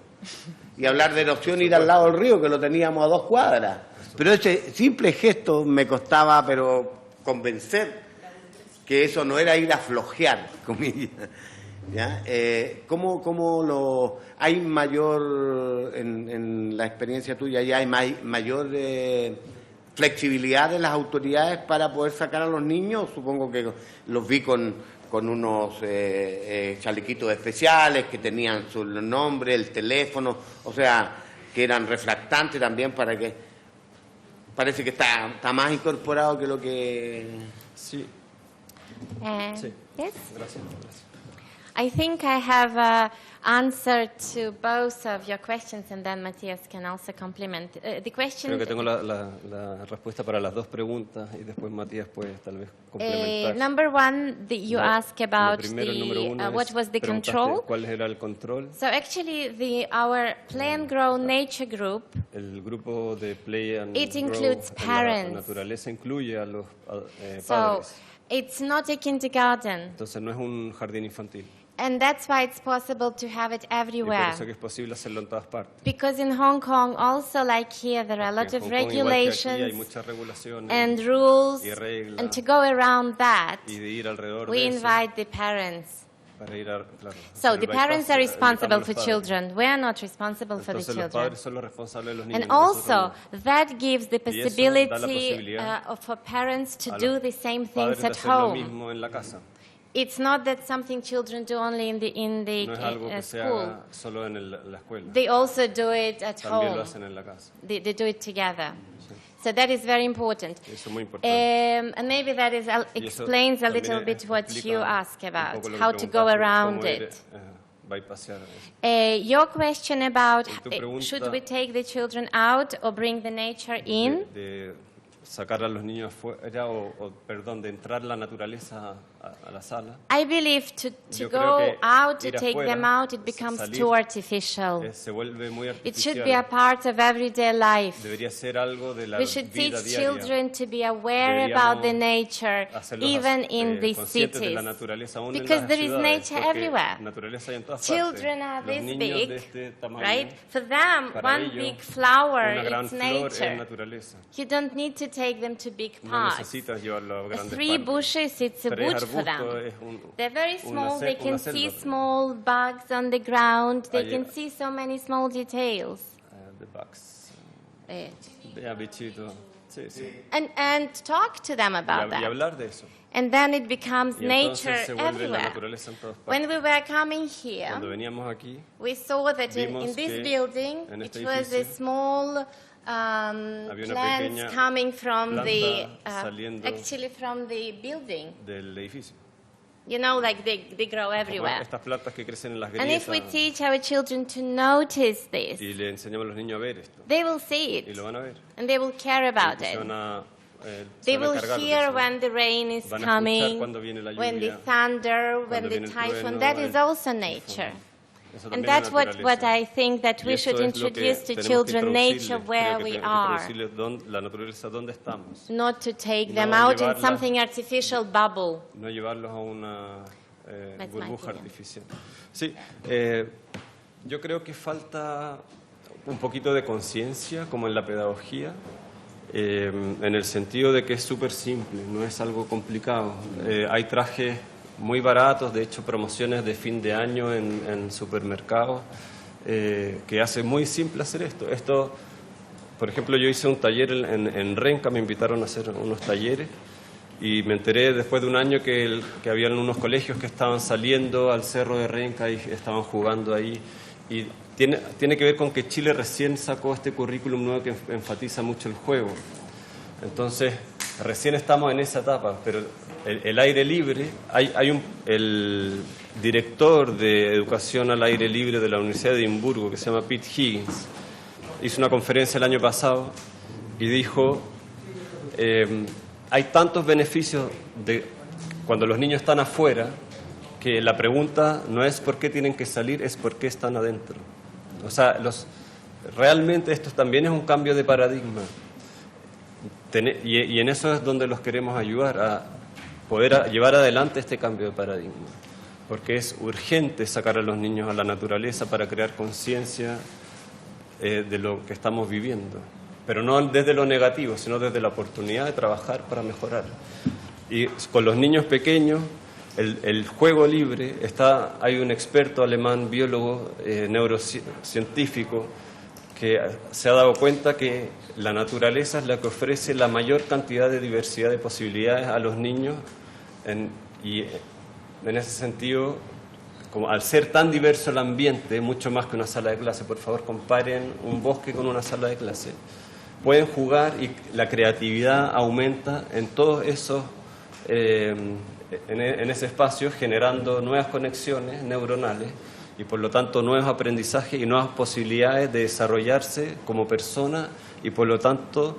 Y hablar de erosión, ir al lado del río, que lo teníamos a 2 cuadras. Pero ese simple gesto me costaba, pero convencer que eso no era ir a flojear, comillas. ¿Ya? ¿Cómo lo hay mayor, en la experiencia tuya, ya hay mayor flexibilidad de las autoridades para poder sacar a los niños? Supongo que los vi con unos chalequitos especiales que tenían su nombre, el teléfono, o sea, que eran refractantes también, para que parece que está más incorporado que lo que... Sí. Sí. Yes? Gracias. I think I have answered to both of your questions, and then Matthias can also complement. The question. Creo que tengo la respuesta para las 2 preguntas, y después Matías puede tal vez complementar. Number one, you asked about número what was the control. ¿Cuál era el control? So actually, our Play and Grow Nature Group. El grupo de Play and It Grow includes parents. La naturaleza incluye a los padres. So it's not a kindergarten. Entonces no es un jardín infantil. And that's why it's possible to have it Y por everywhere. eso que es posible hacerlo en todas partes. Because in Hong Kong, also like here, there are a lot En of Hong Kong, igual que aquí, hay regulations muchas regulaciones and rules, y reglas, and to go around that, y de ir alrededor we de eso, invite the parents. para ir a, claro, So hacer the el parents bypass, are invitar responsible a los for padres. children. We are not responsible for the Entonces los children. padres son los responsables de los niños. And nosotros also, no. that gives the Y eso da la possibility posibilidad for parents to a do los the same padres things de at hacer lo home. mismo en la casa. It's not that something children do only in the No es algo que se school. haga solo en la escuela. They also do it at También home. lo hacen en la casa. They do it together. So that is very important. Eso es muy importante. And maybe that is, Y eso explains a little también bit what explica you ask un about, poco lo que how to go preguntaste, around cómo ir, it. bypassear eso. Your question about Y tu pregunta should we take the children out or bring the nature in? De sacar a los niños afuera perdón, de entrar la naturaleza a la sala. I believe to Yo go creo que out, to ir take afuera, them out, it becomes salir, too artificial. Se vuelve muy It artificial. should be a part of everyday life. Debería ser algo de la We should teach vida diaria. children to be aware about the nature, Hacerlos even in the conscientes de cities. la naturaleza, aún en Because las there is ciudades, nature porque everywhere. naturaleza hay en todas Children partes. are Los this niños big, de este tamaño, right? For them, para one ellos, big flower una gran is flor es nature. naturaleza. You don't need to take them to big No parks. necesitas llevarlo a grandes 3 parques. bushes, it's a 3 bush for arbustos them. es They're very small, they can una see selva. small bugs on the ground, they Ahí- can see so many small details. The bugs. Eh, Bichito. Sí, sí. And talk to them about Y that. hablar de eso. And then it becomes Y entonces nature se vuelve la everywhere. naturaleza en todas partes. When we were coming here, Cuando veníamos aquí, we saw that in vimos this que building, en este it was a edificio small había una plants pequeña coming from the, planta saliendo actually from the building. del edificio. You know, like they grow everywhere. Estas plantas que crecen en las And if we grietas, teach our children to notice this, y le enseñamos a los niños a ver esto, they will see y it lo van a ver. and they will care about Y se it. van a They van a will encargar de hear eso. when the rain is Van a escuchar coming, cuando viene la when the lluvia, thunder, when cuando the viene el typhoon. trueno, That is el- also nature. Eso And también es that's what naturaleza. I think that Y we eso should es lo que introduce to tenemos que children introducirles. nature Creo where que we tenemos que are, introducirles la naturaleza donde estamos. not to take them No out in llevarla- something artificial bubble. No llevarlos a una That's my burbuja opinion. artificial. Sí, yo creo que falta un poquito de conciencia, como en la pedagogía, en el sentido de que es súper simple, no es algo complicado. Hay trajes muy baratos, de hecho promociones de fin de año en supermercados, que hace muy simple hacer esto. Esto, por ejemplo, yo hice un taller en Renca, me invitaron a hacer unos talleres y me enteré después de un año que habían unos colegios que estaban saliendo al Cerro de Renca y estaban jugando ahí. Y tiene que ver con que Chile recién sacó este currículum nuevo que enfatiza mucho el juego. Entonces, recién estamos en esa etapa, pero el aire libre, el director de educación al aire libre de la Universidad de Edimburgo, que se llama Pete Higgins, hizo una conferencia el año pasado y dijo, hay tantos beneficios cuando los niños están afuera, que la pregunta no es por qué tienen que salir, es por qué están adentro. O sea, realmente esto también es un cambio de paradigma. Y en eso es donde los queremos ayudar, a poder llevar adelante este cambio de paradigma. Porque es urgente sacar a los niños a la naturaleza para crear conciencia de lo que estamos viviendo. Pero no desde lo negativo, sino desde la oportunidad de trabajar para mejorar. Y con los niños pequeños, el juego libre, hay un experto alemán, biólogo, neurocientífico, que se ha dado cuenta que la naturaleza es la que ofrece la mayor cantidad de diversidad de posibilidades a los niños y en ese sentido, como al ser tan diverso el ambiente, mucho más que una sala de clase, por favor comparen un bosque con una sala de clase, pueden jugar y la creatividad aumenta en todos esos en ese espacio, generando nuevas conexiones neuronales y por lo tanto nuevos aprendizajes y nuevas posibilidades de desarrollarse como persona y por lo tanto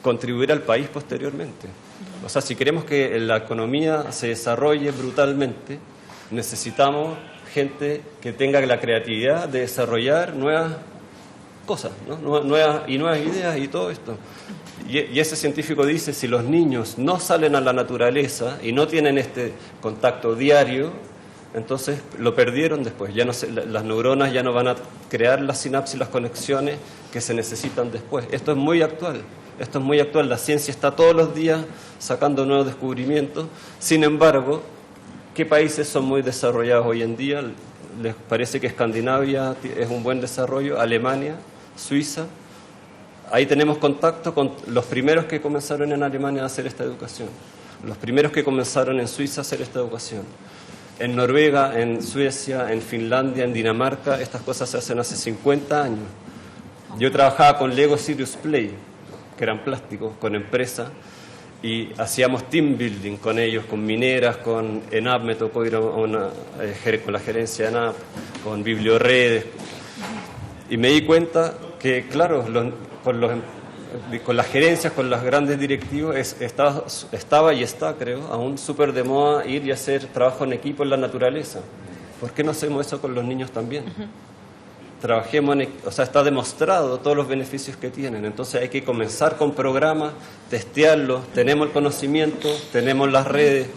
contribuir al país posteriormente. O sea, si queremos que la economía se desarrolle brutalmente, necesitamos gente que tenga la creatividad de desarrollar nuevas cosas, ¿no? nuevas ideas y todo esto. Y ese científico dice, si los niños no salen a la naturaleza y no tienen este contacto diario, entonces lo perdieron después. Ya no las neuronas ya no van a crear las sinapsis, las conexiones que se necesitan después. Esto es muy actual. La ciencia está todos los días sacando nuevos descubrimientos. Sin embargo, ¿qué países son muy desarrollados hoy en día? ¿Les parece que Escandinavia es un buen desarrollo? Alemania, Suiza. Ahí tenemos contacto con los primeros que comenzaron en Alemania a hacer esta educación, los primeros que comenzaron en Suiza a hacer esta educación. En Noruega, en Suecia, en Finlandia, en Dinamarca, estas cosas se hacen hace 50 años. Yo trabajaba con Lego Serious Play, que eran plásticos, con empresas, y hacíamos team building con ellos, con mineras, con ENAP, me tocó ir a con la gerencia de ENAP, con biblioredes, y me di cuenta que, claro, con las gerencias, con los grandes directivos, estaba y está, creo, aún súper de moda ir y hacer trabajo en equipo en la naturaleza. ¿Por qué no hacemos eso con los niños también? Trabajemos está demostrado todos los beneficios que tienen. Entonces hay que comenzar con programas, testearlos, tenemos el conocimiento, tenemos las redes,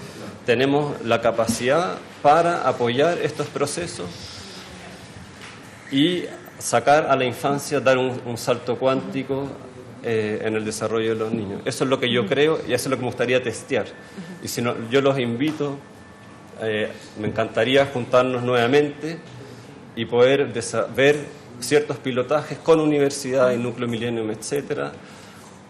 tenemos la capacidad para apoyar estos procesos y sacar a la infancia, dar un salto cuántico en el desarrollo de los niños. Eso es lo que yo creo y eso es lo que me gustaría testear. Y si no, yo los invito, me encantaría juntarnos nuevamente y poder ver ciertos pilotajes con universidades, núcleo Millennium, etcétera,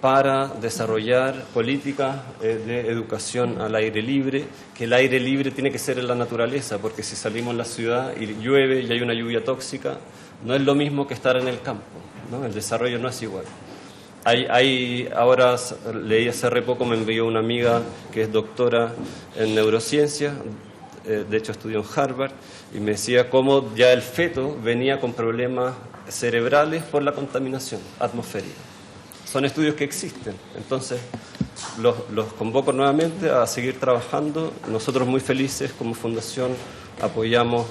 para desarrollar políticas de educación al aire libre, que el aire libre tiene que ser en la naturaleza, porque si salimos en la ciudad y llueve y hay una lluvia tóxica, no es lo mismo que estar en el campo, ¿no? El desarrollo no es igual. Ahora leí hace poco, me envió una amiga que es doctora en neurociencia, de hecho estudió en Harvard, y me decía cómo ya el feto venía con problemas cerebrales por la contaminación atmosférica. son estudios que existen. Entonces, los convoco nuevamente a seguir trabajando. Nosotros muy felices como Fundación apoyamos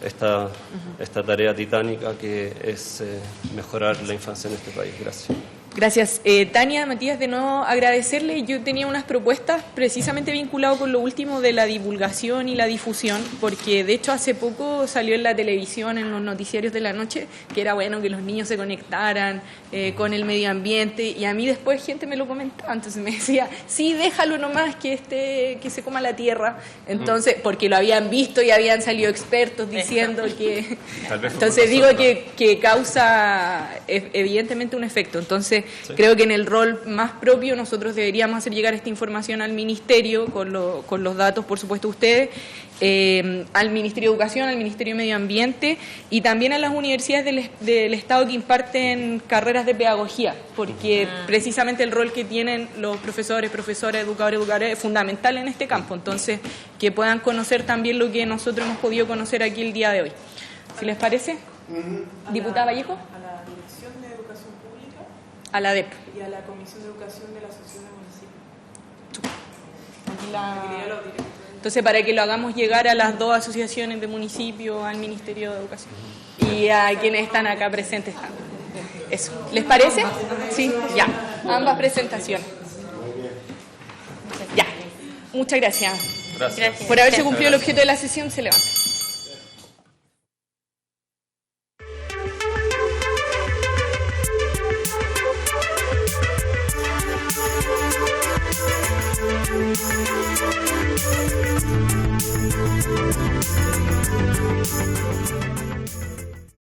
esta tarea titánica que es mejorar la infancia en este país. Gracias. Gracias. Tania, Matías, de nuevo agradecerle. Yo tenía unas propuestas precisamente vinculadas con lo último de la divulgación y la difusión, porque de hecho hace poco salió en la televisión, en los noticiarios de la noche, que era bueno que los niños se conectaran con el medio ambiente, y a mí después gente me lo comentaba, entonces me decía, sí, déjalo nomás que se coma la tierra, entonces, porque lo habían visto y habían salido expertos diciendo que... Entonces digo que causa evidentemente un efecto, entonces creo que en el rol más propio nosotros deberíamos hacer llegar esta información al Ministerio, con los datos, por supuesto, ustedes, al Ministerio de Educación, al Ministerio de Medio Ambiente y también a las universidades del Estado que imparten carreras de pedagogía, porque precisamente el rol que tienen los profesores, profesoras, educadores es fundamental en este campo, entonces que puedan conocer también lo que nosotros hemos podido conocer aquí el día de hoy. ¿Si les parece? Diputada Vallejo. A la Dirección de Educación Pública. A la DEP. Y a la Comisión de Educación de la Asociación de Municipios. Entonces, para que lo hagamos llegar a las dos asociaciones de municipios, al Ministerio de Educación y a quienes están acá presentes también. Eso. ¿Les parece? Sí, ya. Ambas presentaciones. Ya. Muchas gracias. Gracias. Por haberse cumplido el objeto de la sesión, se levanta. Thank you.